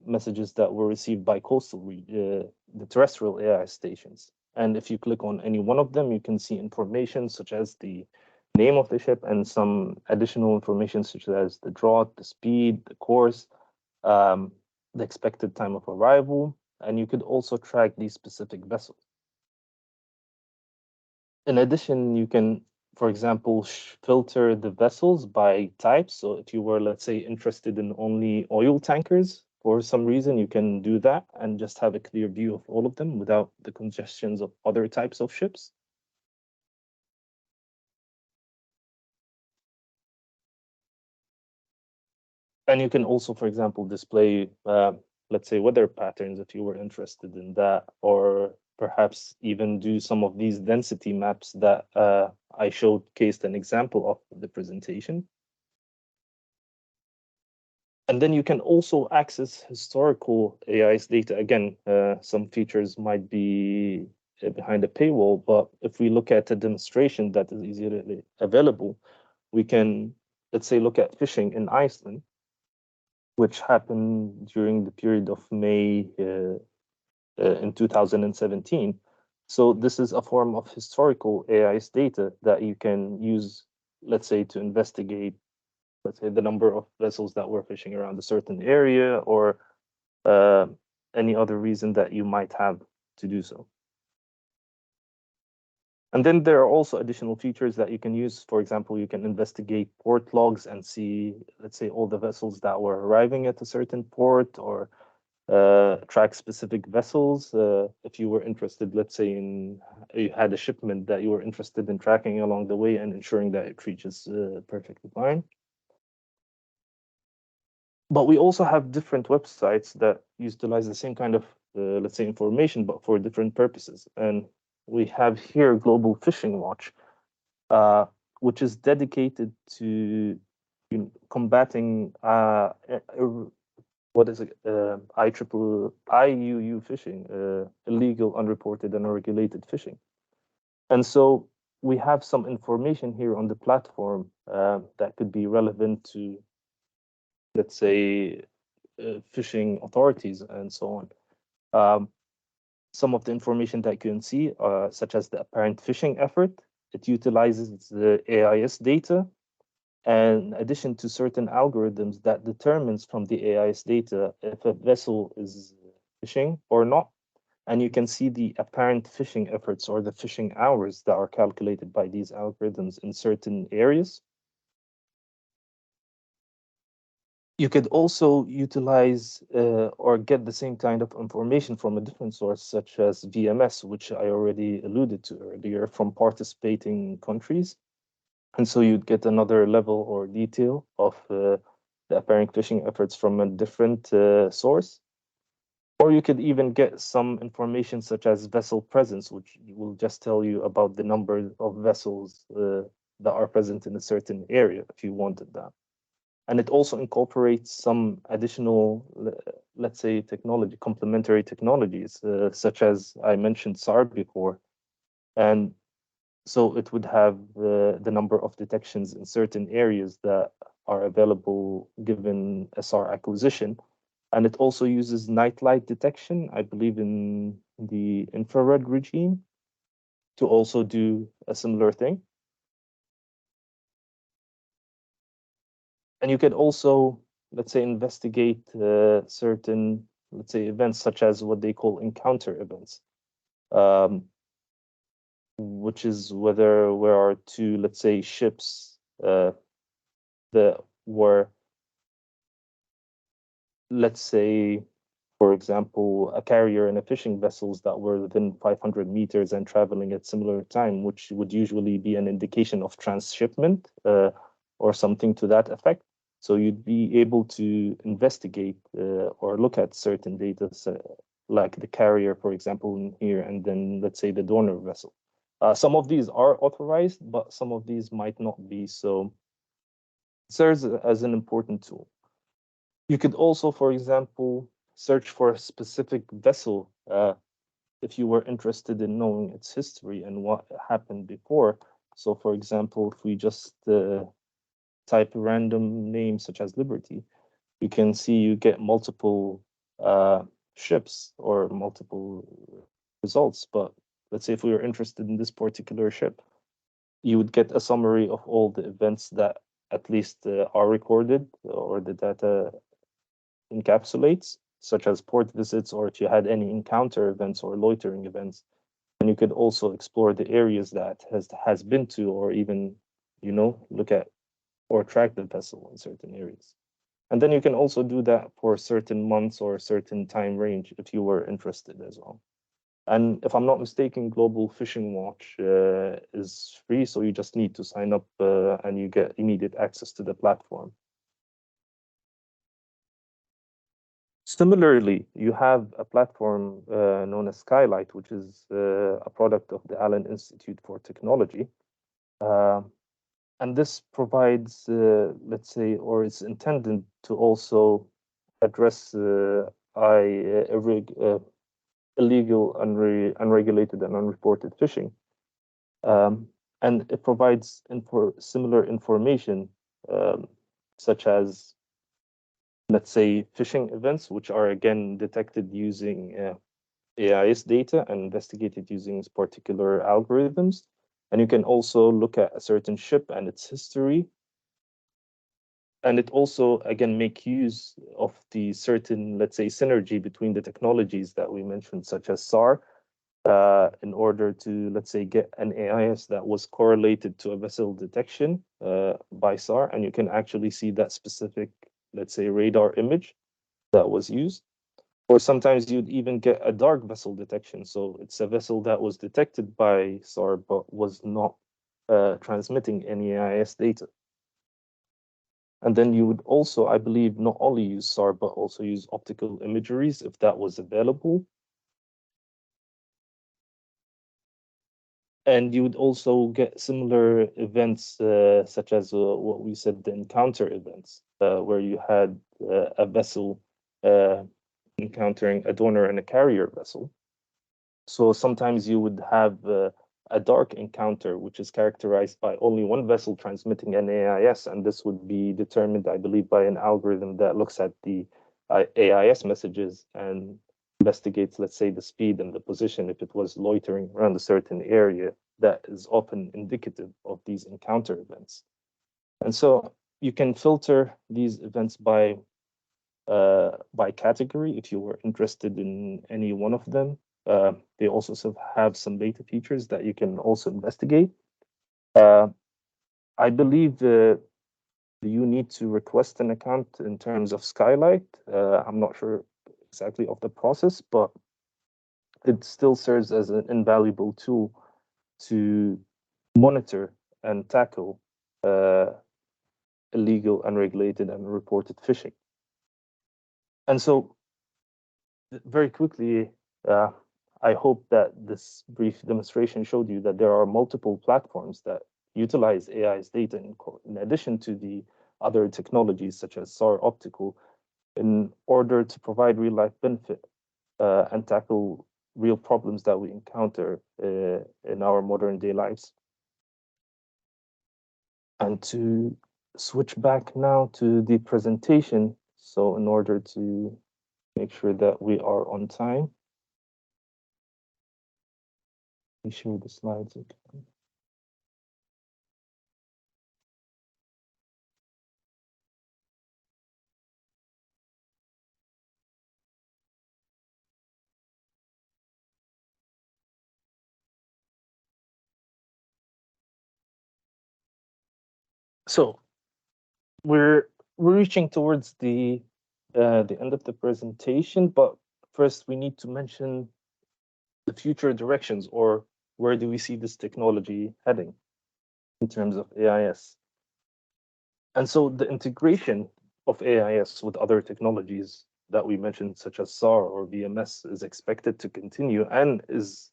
messages that were received by the terrestrial AIS stations. And if you click on any one of them, you can see information such as the name of the ship and some additional information such as the draught, the speed, the course, the expected time of arrival, and you could also track these specific vessels. In addition, you can, for example, filter the vessels by type. So if you were, let's say, interested in only oil tankers, for some reason, you can do that and just have a clear view of all of them without the congestions of other types of ships. And you can also, for example, display, let's say, weather patterns if you were interested in that, or perhaps even do some of these density maps that I showcased an example of the presentation. And then you can also access historical AIS data. Again, some features might be behind a paywall, but if we look at a demonstration that is easily available, we can, let's say, look at fishing in Iceland, which happened during the period of May in 2017. So this is a form of historical AIS data that you can use, let's say, to investigate, let's say, the number of vessels that were fishing around a certain area, or any other reason that you might have to do so. And then there are also additional features that you can use. For example, you can investigate port logs and see, let's say, all the vessels that were arriving at a certain port, or track specific vessels. If you were interested, let's say, you had a shipment that you were interested in tracking along the way and ensuring that it reaches perfectly fine. But we also have different websites that utilize the same kind of let's say, information, but for different purposes. And we have here Global Fishing Watch, which is dedicated to combating what is it? IUU fishing, illegal, unreported, and unregulated fishing. And so we have some information here on the platform that could be relevant to, let's say, fishing authorities and so on. Some of the information that you can see, such as the apparent fishing effort, it utilizes the AIS data, and in addition to certain algorithms that determines from the AIS data if a vessel is fishing or not. And you can see the apparent fishing efforts or the fishing hours that are calculated by these algorithms in certain areas. You could also utilize or get the same kind of information from a different source, such as VMS, which I already alluded to earlier, from participating countries. And so you'd get another level or detail of the apparent fishing efforts from a different source. Or you could even get some information such as vessel presence, which will just tell you about the number of vessels that are present in a certain area if you wanted that. And it also incorporates some additional, let's say, technology, complementary technologies, such as I mentioned SAR before. And so it would have the number of detections in certain areas that are available given a SAR acquisition. And it also uses night light detection, I believe in the infrared regime, to also do a similar thing. And you could also, let's say, investigate certain, let's say, events such as what they call encounter events, which is whether there are two, let's say, ships that were, let's say, for example, a carrier and a fishing vessels that were within 500 meters and traveling at similar time, which would usually be an indication of transshipment or something to that effect. So you'd be able to investigate or look at certain data, like the carrier, for example, in here, and then let's say the donor vessel. Some of these are authorized, but some of these might not be. So it serves as an important tool. You could also, for example, search for a specific vessel if you were interested in knowing its history and what happened before. So, for example, if we just type a random name such as Liberty, you can see you get multiple ships or multiple results. But let's say if we were interested in this particular ship, you would get a summary of all the events that at least are recorded or the data encapsulates, such as port visits, or if you had any encounter events or loitering events. And you could also explore the areas that has been to, or even, look at or track the vessel in certain areas. And then you can also do that for certain months or a certain time range if you were interested as well. And if I'm not mistaken, Global Fishing Watch is free, so you just need to sign up and you get immediate access to the platform. Similarly, you have a platform known as Skylight, which is a product of the Allen Institute for Technology. And this provides, let's say, or is intended to also address illegal, unregulated, and unreported fishing. And it provides similar information, such as, let's say, fishing events, which are again detected using AIS data and investigated using particular algorithms. And you can also look at a certain ship and its history. And it also, again, make use of the certain, let's say, synergy between the technologies that we mentioned, such as SAR, in order to, let's say, get an AIS that was correlated to a vessel detection by SAR. And you can actually see that specific, let's say, radar image that was used. Or sometimes you'd even get a dark vessel detection. So it's a vessel that was detected by SAR, but was not transmitting any AIS data. And then you would also, I believe, not only use SAR, but also use optical imageries if that was available. And you would also get similar events such as what we said, the encounter events, where you had a vessel encountering a donor and a carrier vessel. So sometimes you would have a dark encounter, which is characterized by only one vessel transmitting an AIS, and this would be determined, I believe, by an algorithm that looks at the AIS messages and investigates, let's say, the speed and the position. If it was loitering around a certain area, that is often indicative of these encounter events. And so you can filter these events by category if you were interested in any one of them. They also have some beta features that you can also investigate. I believe you need to request an account in terms of Skylight. I'm not sure exactly of the process, but it still serves as an invaluable tool to monitor and tackle illegal, unregulated, and unreported fishing. And so, very quickly, I hope that this brief demonstration showed you that there are multiple platforms that utilize AI's data in addition to the other technologies such as SAR optical in order to provide real-life benefit and tackle real problems that we encounter in our modern-day lives. And to switch back now to the presentation, so in order to make sure that we are on time, let me share the slides again. So we're reaching towards the end of the presentation, but first we need to mention the future directions, or where do we see this technology heading in terms of AIS. And so the integration of AIS with other technologies that we mentioned, such as SAR or VMS, is expected to continue and is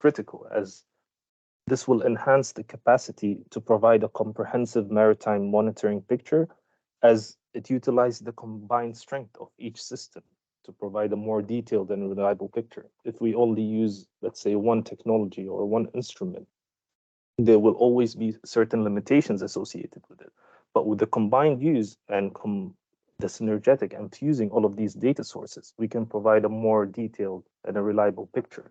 critical, as this will enhance the capacity to provide a comprehensive maritime monitoring picture, as it utilizes the combined strength of each system to provide a more detailed and reliable picture. If we only use, let's say, one technology or one instrument, there will always be certain limitations associated with it. But with the combined use and the synergetic and fusing all of these data sources, we can provide a more detailed and a reliable picture.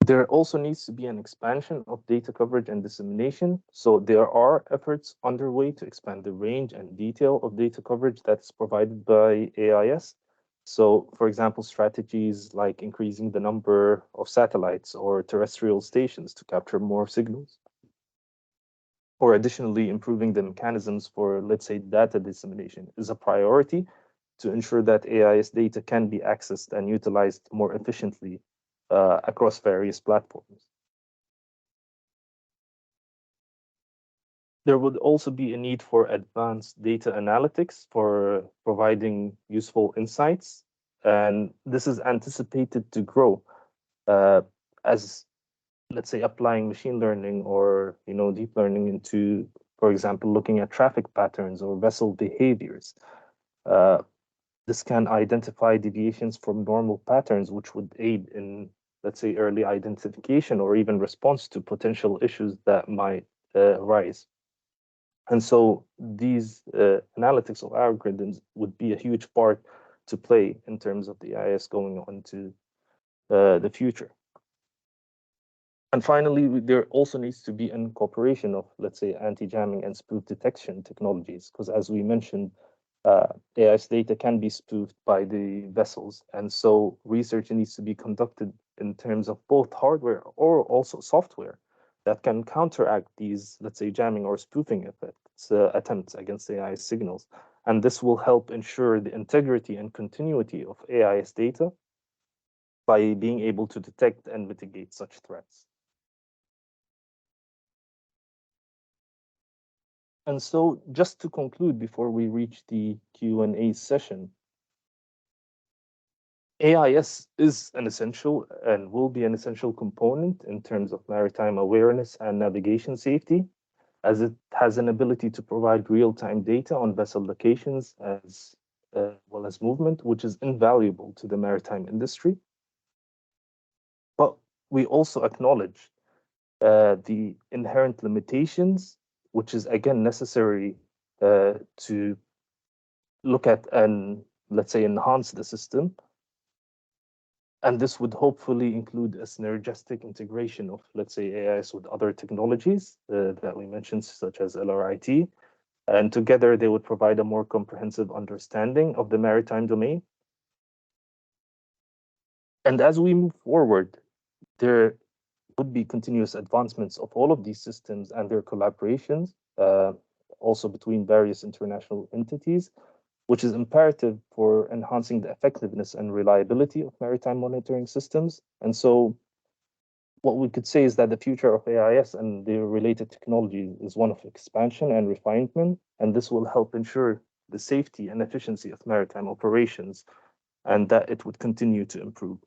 There also needs to be an expansion of data coverage and dissemination. So there are efforts underway to expand the range and detail of data coverage that's provided by AIS. So, for example, strategies like increasing the number of satellites or terrestrial stations to capture more signals, or additionally improving the mechanisms for, let's say, data dissemination is a priority to ensure that AIS data can be accessed and utilized more efficiently across various platforms. There would also be a need for advanced data analytics for providing useful insights, and this is anticipated to grow as, let's say, applying machine learning or deep learning into, for example, looking at traffic patterns or vessel behaviors. This can identify deviations from normal patterns, which would aid in, let's say, early identification or even response to potential issues that might arise. And so these analytics or algorithms would be a huge part to play in terms of the AIS going on to the future. And finally, there also needs to be an incorporation of, let's say, anti-jamming and spoof detection technologies, because as we mentioned, AIS data can be spoofed by the vessels. And so research needs to be conducted in terms of both hardware or also software that can counteract these, let's say, jamming or spoofing attempts against AIS signals. And this will help ensure the integrity and continuity of AIS data by being able to detect and mitigate such threats. And so just to conclude before we reach the Q&A session, AIS is an essential and will be an essential component in terms of maritime awareness and navigation safety, as it has an ability to provide real-time data on vessel locations as well as movement, which is invaluable to the maritime industry. But we also acknowledge the inherent limitations, which is again necessary to look at and, let's say, enhance the system. And this would hopefully include a synergistic integration of, let's say, AIS with other technologies that we mentioned, such as LRIT. And together they would provide a more comprehensive understanding of the maritime domain. And as we move forward, there would be continuous advancements of all of these systems and their collaborations, also between various international entities, which is imperative for enhancing the effectiveness and reliability of maritime monitoring systems. And so what we could say is that the future of AIS and the related technologies is one of expansion and refinement, and this will help ensure the safety and efficiency of maritime operations, and that it would continue to improve.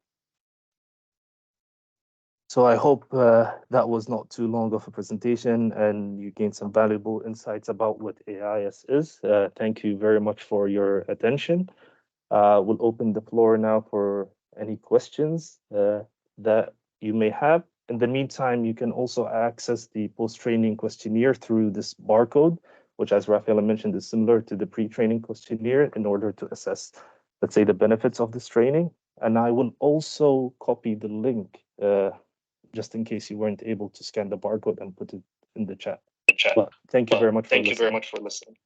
So I hope that was not too long of a presentation and you gained some valuable insights about what AIS is. Thank you very much for your attention. We'll open the floor now for any questions that you may have. In the meantime, you can also access the post-training questionnaire through this barcode, which, as Rafaela mentioned, is similar to the pre-training questionnaire in order to assess, let's say, the benefits of this training. And I will also copy the link just in case you weren't able to scan the barcode and put it in the chat. But thank you very much for listening.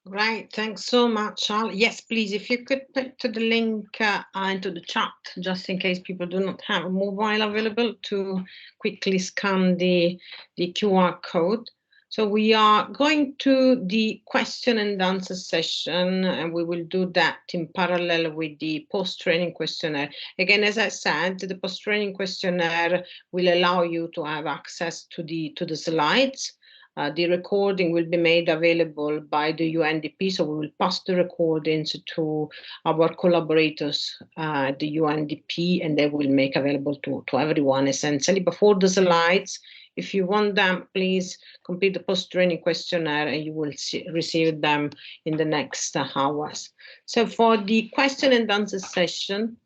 Right, thanks so much, Charles. Yes, please, if you could put the link into the chat, just in case people do not have a mobile available to quickly scan the QR code. So we are going to the question and answer session, and we will do that in parallel with the post-training questionnaire. Again, as I said, the post-training questionnaire will allow you to have access to the slides. The recording will be made available by the UNDP, so we will pass the recordings to our collaborators at the UNDP, and they will make available to everyone, essentially. Before the slides, if you want them, please complete the post-training questionnaire and you will receive them in the next hours. So for the question and answer session,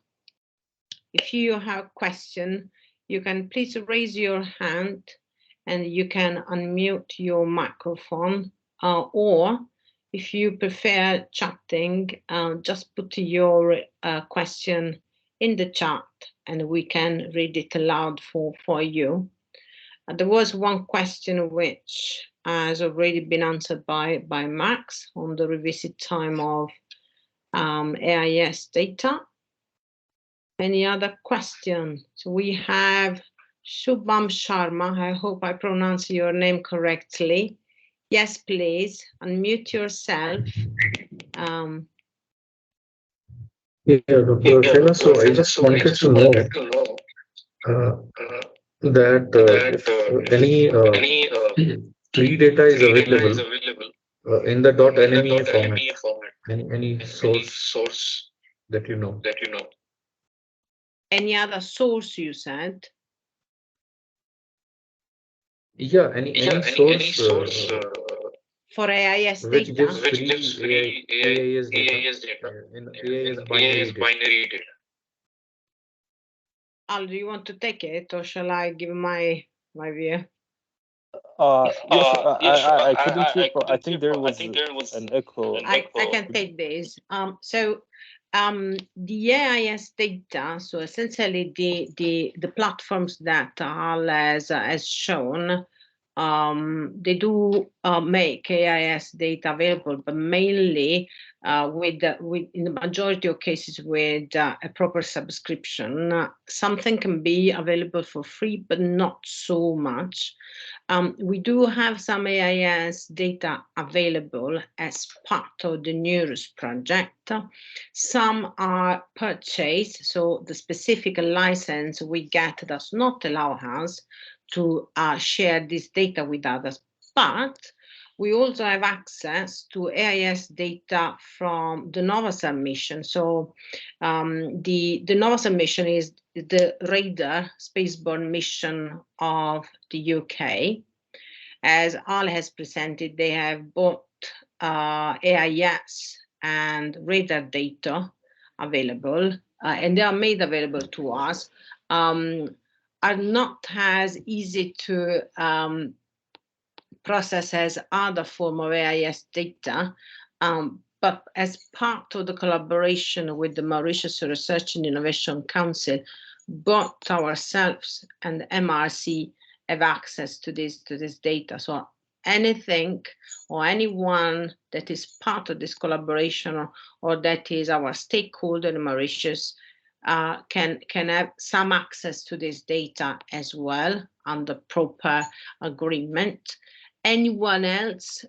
if you have a question, you can please raise your hand and you can unmute your microphone, or if you prefer chatting, just put your question in the chat and we can read it aloud for you. There was one question which has already been answered by Max on the revisit time of AIS data. Any other questions? So we have Shubham Sharma. I hope I pronounce your name correctly. Yes, please unmute yourself. Yeah, Dr. Rafaela, so I just wanted to know that if any free data is available in the .nme format, any source that you know. Any other source you said? Yeah, any source for AIS which data? gives free AIS data in AIS binary data. Al, do you want to take it, or shall I give my view? Yes, I couldn't hear, but I think there was an echo. I can take this. The AIS data, so essentially the platforms that Al has shown, they do make AIS data available, but mainly with in the majority of cases with a proper subscription. Something can be available for free, but not so much. We do have some AIS data available as part of the NEREUS project. Some are purchased, so the specific license we get does not allow us to share this data with others. But we also have access to AIS data from the NOVASAT mission. So the NOVASAT mission is the radar spaceborne mission of the UK. As Al has presented, they have both AIS and radar data available, and they are made available to us. Are not as easy to process as other form of AIS data, but as part of the collaboration with the Mauritius Research and Innovation Council, both ourselves and MRC have access to this data. So anything or anyone that is part of this collaboration or that is our stakeholder in Mauritius can have some access to this data as well under proper agreement. Anyone else,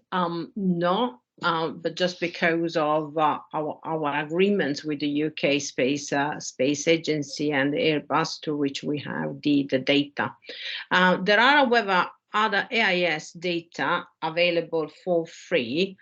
no, but just because of our agreements with the UK Space Agency and Airbus, to which we have the data. There are, however, other AIS data available for free.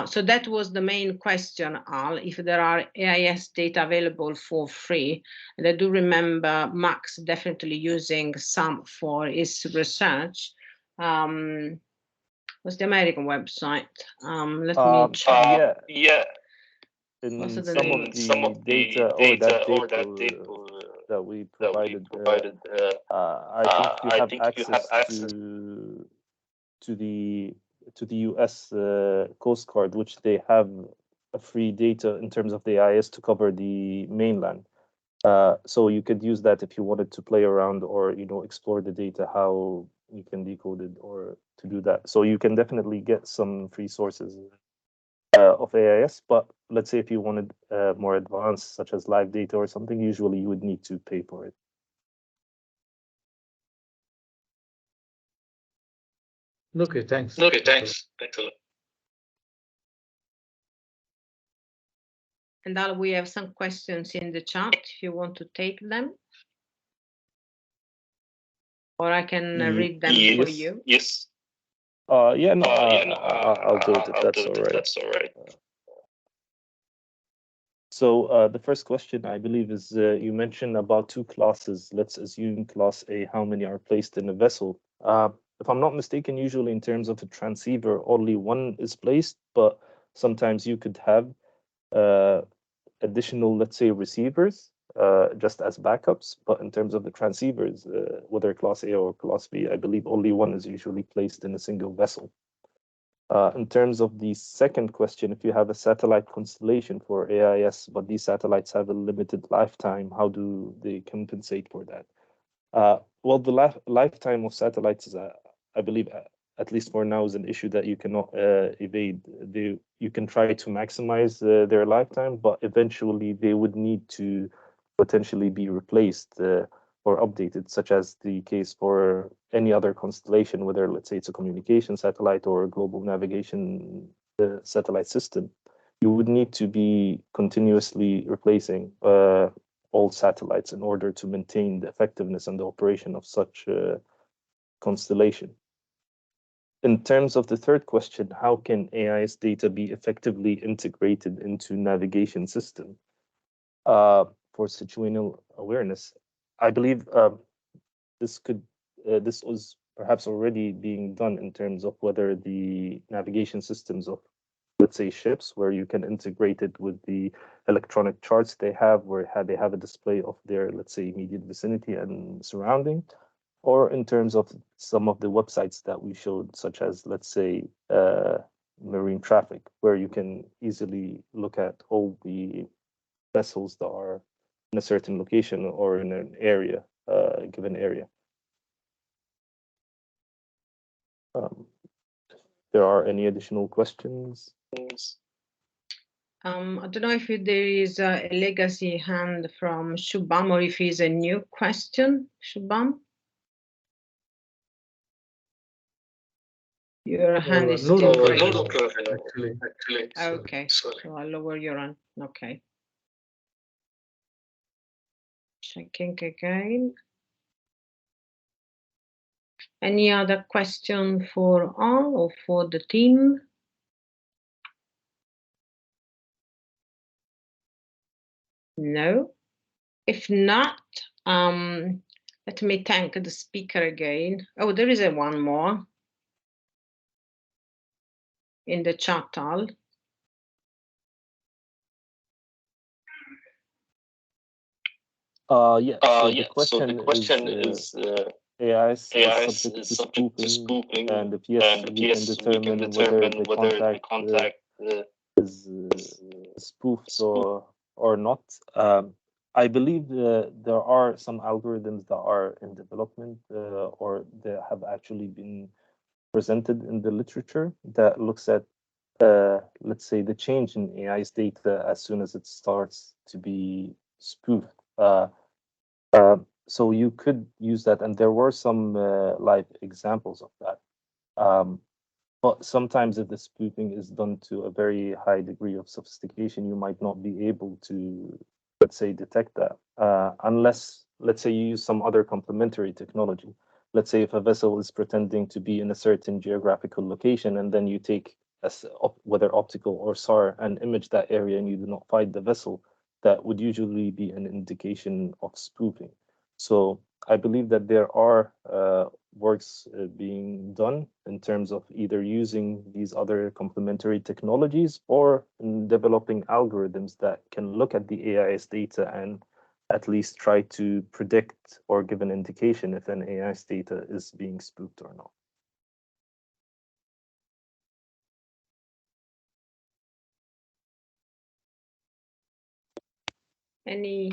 So that was the main question, Al, if there are AIS data available for free. And I do remember Max definitely using some for his research. What's the American website? Let me check. Yeah. In some of the data or that table that we provided, I think you have access to the US Coast Guard, which they have a free data in terms of the AIS to cover the mainland. So you could use that if you wanted to play around or explore the data, how you can decode it or to do that. So you can definitely get some free sources of AIS, but let's say if you wanted more advanced, such as live data or something, usually you would need to pay for it. Okay, thanks. Okay, thanks. Thanks a lot. And Al, we have some questions in the chat if you want to take them. Or I can read them for you. Yes. I'll do it if that's all right. That's all right. So the first question, I believe, is you mentioned about two classes. Let's assume class A, how many are placed in a vessel? If I'm not mistaken, usually in terms of a transceiver, only one is placed, but sometimes you could have additional, let's say, receivers just as backups. But in terms of the transceivers, whether class A or class B, I believe only one is usually placed in a single vessel. In terms of the second question, if you have a satellite constellation for AIS, but these satellites have a limited lifetime, how do they compensate for that? Well, the lifetime of satellites is, I believe, at least for now, is an issue that you cannot evade. You can try to maximize their lifetime, but eventually they would need to potentially be replaced or updated, such as the case for any other constellation, whether, let's say, it's a communication satellite or a global navigation satellite system. You would need to be continuously replacing all satellites in order to maintain the effectiveness and the operation of such a constellation. In terms of the third question, how can AIS data be effectively integrated into navigation system for situational awareness? I believe this was perhaps already being done in terms of whether the navigation systems of, let's say, ships, where you can integrate it with the electronic charts they have, where they have a display of their, let's say, immediate vicinity and surrounding, or in terms of some of the websites that we showed, such as, let's say, marine traffic, where you can easily look at all the vessels that are in a certain location or in an area, given area. There are any additional questions? I don't know if there is a legacy hand from Shubham or if it's a new question, Shubham. Your hand is still raised. Actually. Okay, so I'll lower your hand. Okay. Checking again. Any other question for all or for the team? No. If not, let me thank the speaker again. Oh, there is one more in the chat, Al. Yeah, so the question is AIS is subject to spoofing, and if yes, we can determine whether the contact is spoofed or not. I believe there are some algorithms that are in development or that have actually been presented in the literature that looks at, let's say, the change in AI's data as soon as it starts to be spoofed. So you could use that, and there were some live examples of that. But sometimes if the spoofing is done to a very high degree of sophistication, you might not be able to, let's say, detect that unless, let's say, you use some other complementary technology. Let's say if a vessel is pretending to be in a certain geographical location, and then you take, whether optical or SAR, and image that area, and you do not find the vessel, that would usually be an indication of spoofing. So I believe that there are works being done in terms of either using these other complementary technologies or in developing algorithms that can look at the AIS data and at least try to predict or give an indication if an AIS data is being spoofed or not. Any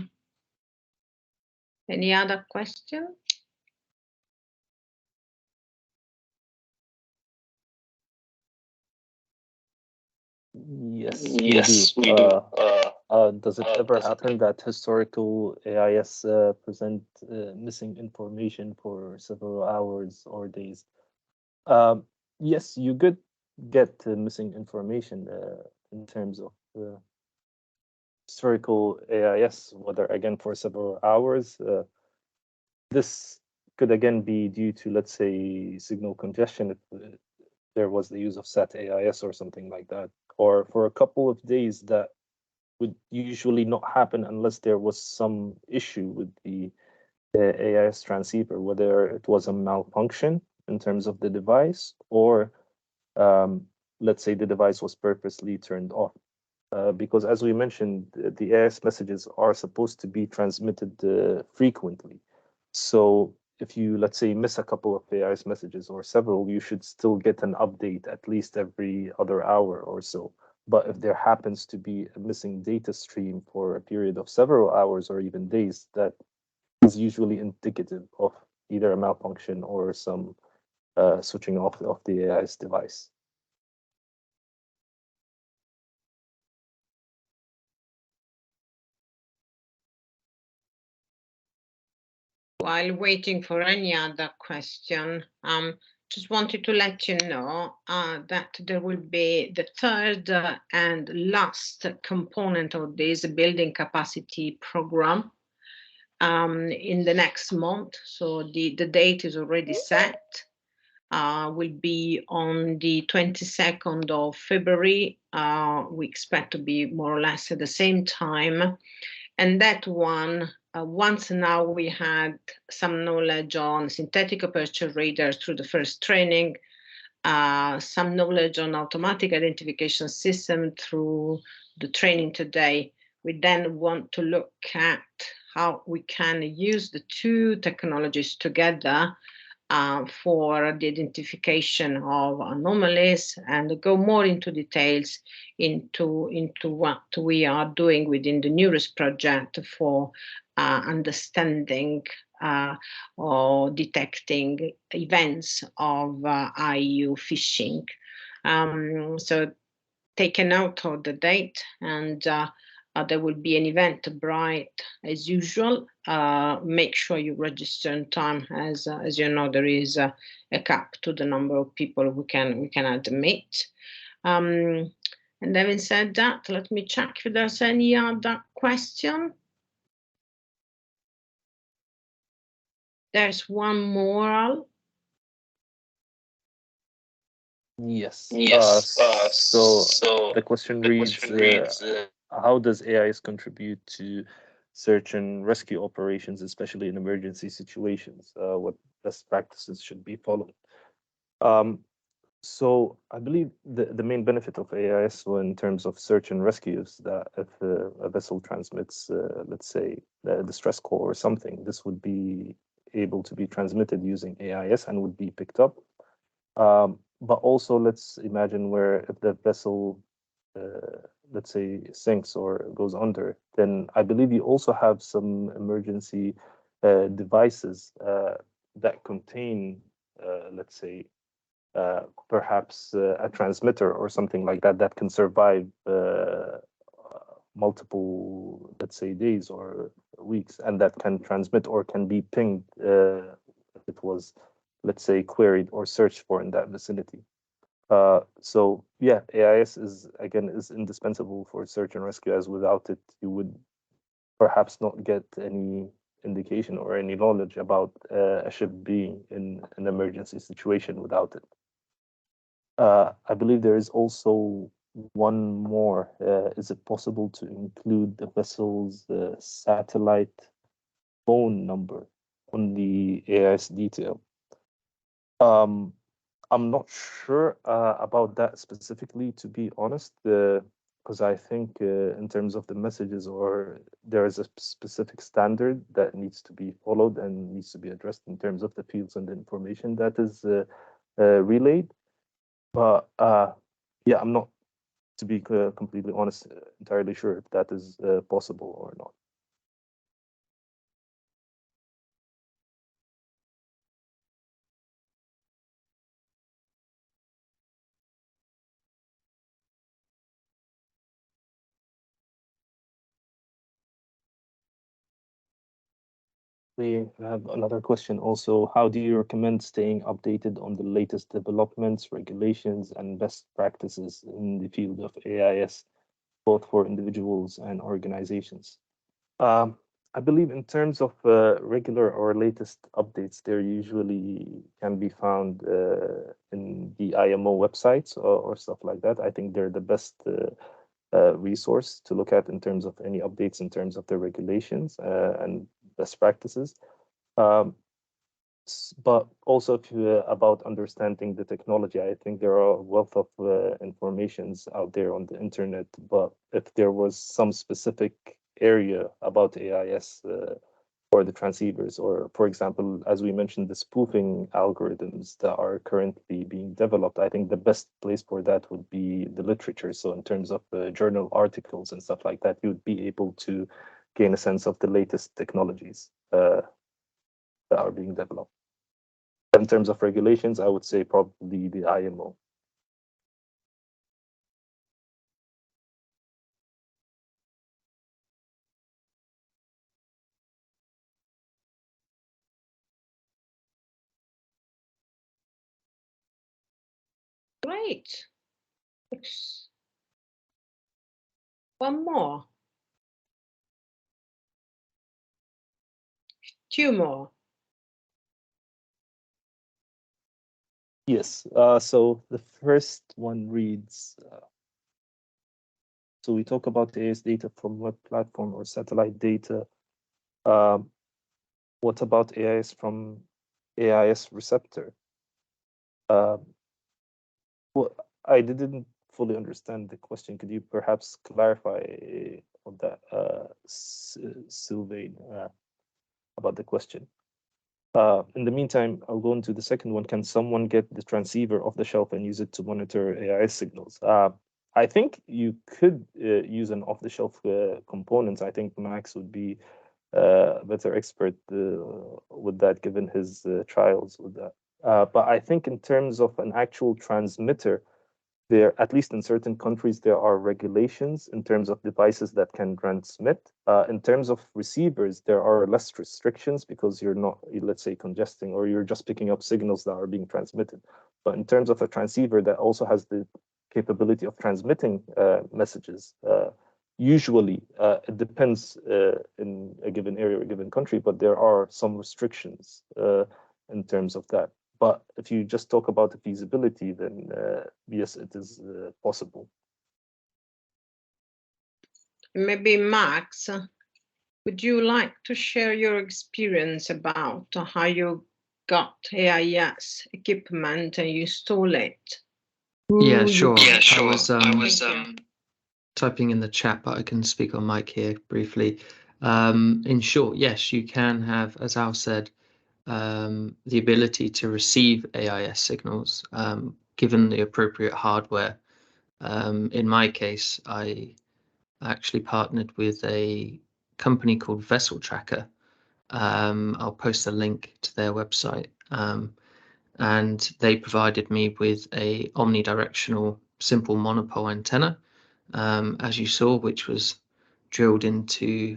other question? Yes, we do. Does it ever happen that historical AIS present missing information for several hours or days? Yes, you could get missing information in terms of historical AIS, whether again for several hours. This could again be due to, let's say, signal congestion if there was the use of SAT AIS or something like that, or for a couple of days that would usually not happen unless there was some issue with the AIS transceiver, whether it was a malfunction in terms of the device or let's say the device was purposely turned off. Because as we mentioned, the AIS messages are supposed to be transmitted frequently. So if you, let's say, miss a couple of AIS messages or several, you should still get an update at least every other hour or so. But if there happens to be a missing data stream for a period of several hours or even days, that is usually indicative of either a malfunction or some switching off of the AIS device. While waiting for any other question, just wanted to let you know that there will be the third and last component of this building capacity program in the next month. So the date is already set. Will be on the 22nd of February. We expect to be more or less at the same time. And that one, once now we had some knowledge on synthetic aperture radar through the first training, some knowledge on automatic identification system through the training today. We then want to look at how we can use the two technologies together for the identification of anomalies and go more into details into what we are doing within the NEREUS project for understanding or detecting events of IU phishing. So take a note of the date, and there will be an event bright as usual. Make sure you register in time, as you know, there is a cap to the number of people we can admit. And having said that, let me check if there's any other question. There's one more. Yes. Yes. So the question reads, how does AIS contribute to search and rescue operations, especially in emergency situations? What best practices should be followed? So I believe the main benefit of AIS in terms of search and rescue is that if a vessel transmits, let's say, a distress call or something, this would be able to be transmitted using AIS and would be picked up. But also, let's imagine where if the vessel, let's say, sinks or goes under, then I believe you also have some emergency devices that contain, let's say, perhaps a transmitter or something like that that can survive multiple, let's say, days or weeks, and that can transmit or can be pinged if it was, let's say, queried or searched for in that vicinity. So yeah, AIS is indispensable for search and rescue, as without it, you would perhaps not get any indication or any knowledge about a ship being in an emergency situation without it. I believe there is also one more. Is it possible to include the vessel's satellite phone number on the AIS detail? I'm not sure about that specifically, to be honest, because I think in terms of the messages, or there is a specific standard that needs to be followed and needs to be addressed in terms of the fields and the information that is relayed. But yeah, I'm not, to be completely honest, entirely sure if that is possible or not. We have another question also. How do you recommend staying updated on the latest developments, regulations, and best practices in the field of AIS, both for individuals and organizations? I believe in terms of regular or latest updates, they usually can be found in the IMO websites or stuff like that. I think they're the best resource to look at in terms of any updates in terms of the regulations and best practices. But also about understanding the technology, I think there are a wealth of informations out there on the internet. But if there was some specific area about AIS or the transceivers, or for example, as we mentioned, the spoofing algorithms that are currently being developed, I think the best place for that would be the literature. So in terms of journal articles and stuff like that, you would be able to gain a sense of the latest technologies that are being developed. In terms of regulations, I would say probably the IMO. Great. One more. Two more. Yes. So the first one reads, so we talk about AIS data from web platform or satellite data. What about AIS from AIS receptor? Well, I didn't fully understand the question. Could you perhaps clarify on that, Sylvain, about the question? In the meantime, I'll go into the second one. Can someone get the transceiver off the shelf and use it to monitor AIS signals? I think you could use an off-the-shelf component. I think Max would be a better expert with that, given his trials with that. But I think in terms of an actual transmitter, there, at least in certain countries, there are regulations in terms of devices that can transmit. In terms of receivers, there are less restrictions because you're not, let's say, congesting, or you're just picking up signals that are being transmitted. But in terms of a transceiver that also has the capability of transmitting messages, usually it depends in a given area or a given country, but there are some restrictions in terms of that. But if you just talk about the feasibility, then yes, it is possible. Maybe Max, would you like to share your experience about how you got AIS equipment and you install it? Yeah, sure. I was Thank you. typing in the chat, but I can speak on mic here briefly. In short, yes, you can have, as Al said, the ability to receive AIS signals given the appropriate hardware. In my case, I actually partnered with a company called Vessel Tracker. I'll post a link to their website. And they provided me with a omnidirectional simple monopole antenna, as you saw, which was drilled into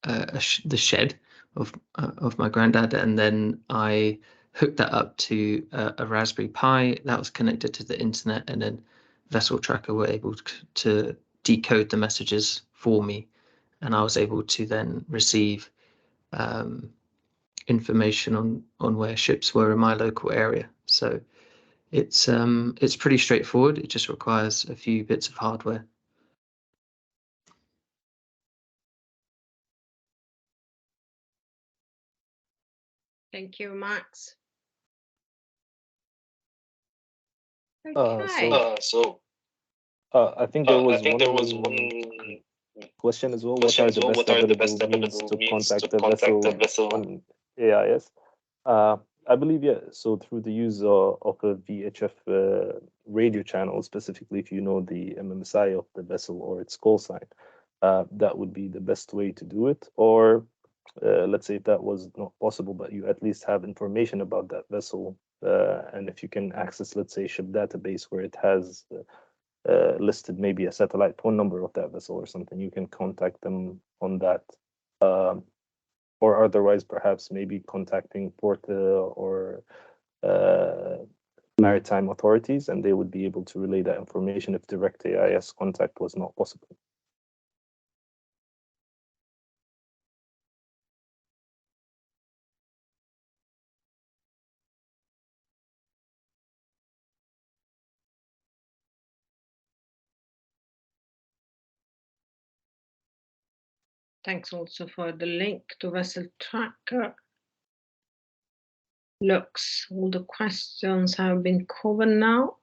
the shed of my granddad, and then I hooked that up to a Raspberry Pi that was connected to the internet, and then Vessel Tracker were able to decode the messages for me, and I was able to then receive information on where ships were in my local area. So it's pretty straightforward. It just requires a few bits of hardware. Thank you, Max. Okay. I think there was one question as well. What are the best available means to contact the vessel on AIS? I believe, yeah. So through the use of a VHF radio channel, specifically if you know the MMSI of the vessel or its call sign, that would be the best way to do it. Or let's say if that was not possible, but you at least have information about that vessel, and if you can access, let's say, ship database where it has listed maybe a satellite phone number of that vessel or something, you can contact them on that. Or otherwise, perhaps maybe contacting port or maritime authorities, and they would be able to relay that information if direct AIS contact was not possible. Thanks also for the link to Vessel Tracker. Looks, all the questions have been covered now.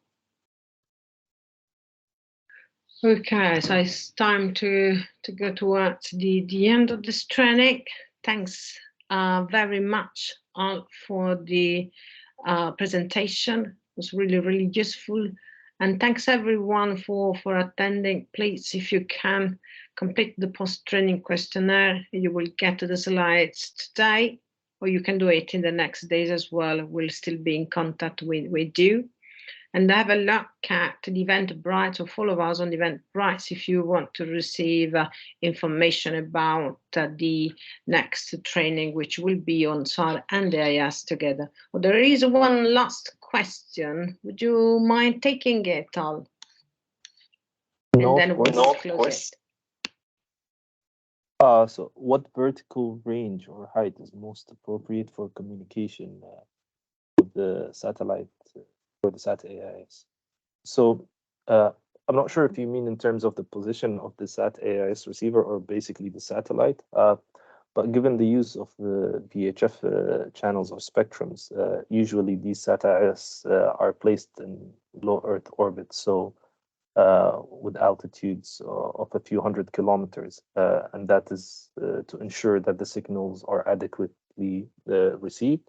Okay, so it's time to go towards the end of this training. Thanks very much all for the presentation. It was really, really useful. And thanks everyone for attending. Please, if you can, complete the post-training questionnaire. You will get the slides today, or you can do it in the next days as well. We'll still be in contact with you. And have a look at the Eventbrite, or follow us on the Eventbrite if you want to receive information about the next training, which will be on SAR and AIS together. Well, there is one last question. Would you mind taking it, Al? No, and then we'll close it. So what vertical range or height is most appropriate for communication with the satellite for the SAT AIS? So I'm not sure if you mean in terms of the position of the SAT AIS receiver or basically the satellite, but given the use of the VHF channels or spectrums, usually these SAT AIS are placed in low Earth orbit, so with altitudes of a few hundred kilometers, and that is to ensure that the signals are adequately received.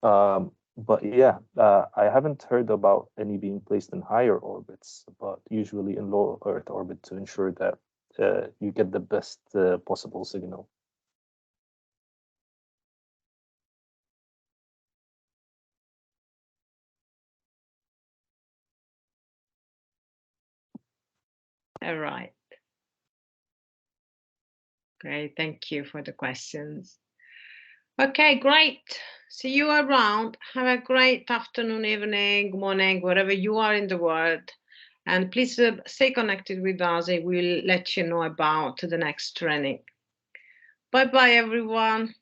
But yeah, I haven't heard about any being placed in higher orbits, but usually in low Earth orbit to ensure that you get the best possible signal. All right. Great, thank you for the questions. Okay, great. See you around. Have a great afternoon, evening, morning, wherever you are in the world. And please stay connected with us. I will let you know about the next training. Bye-bye, everyone.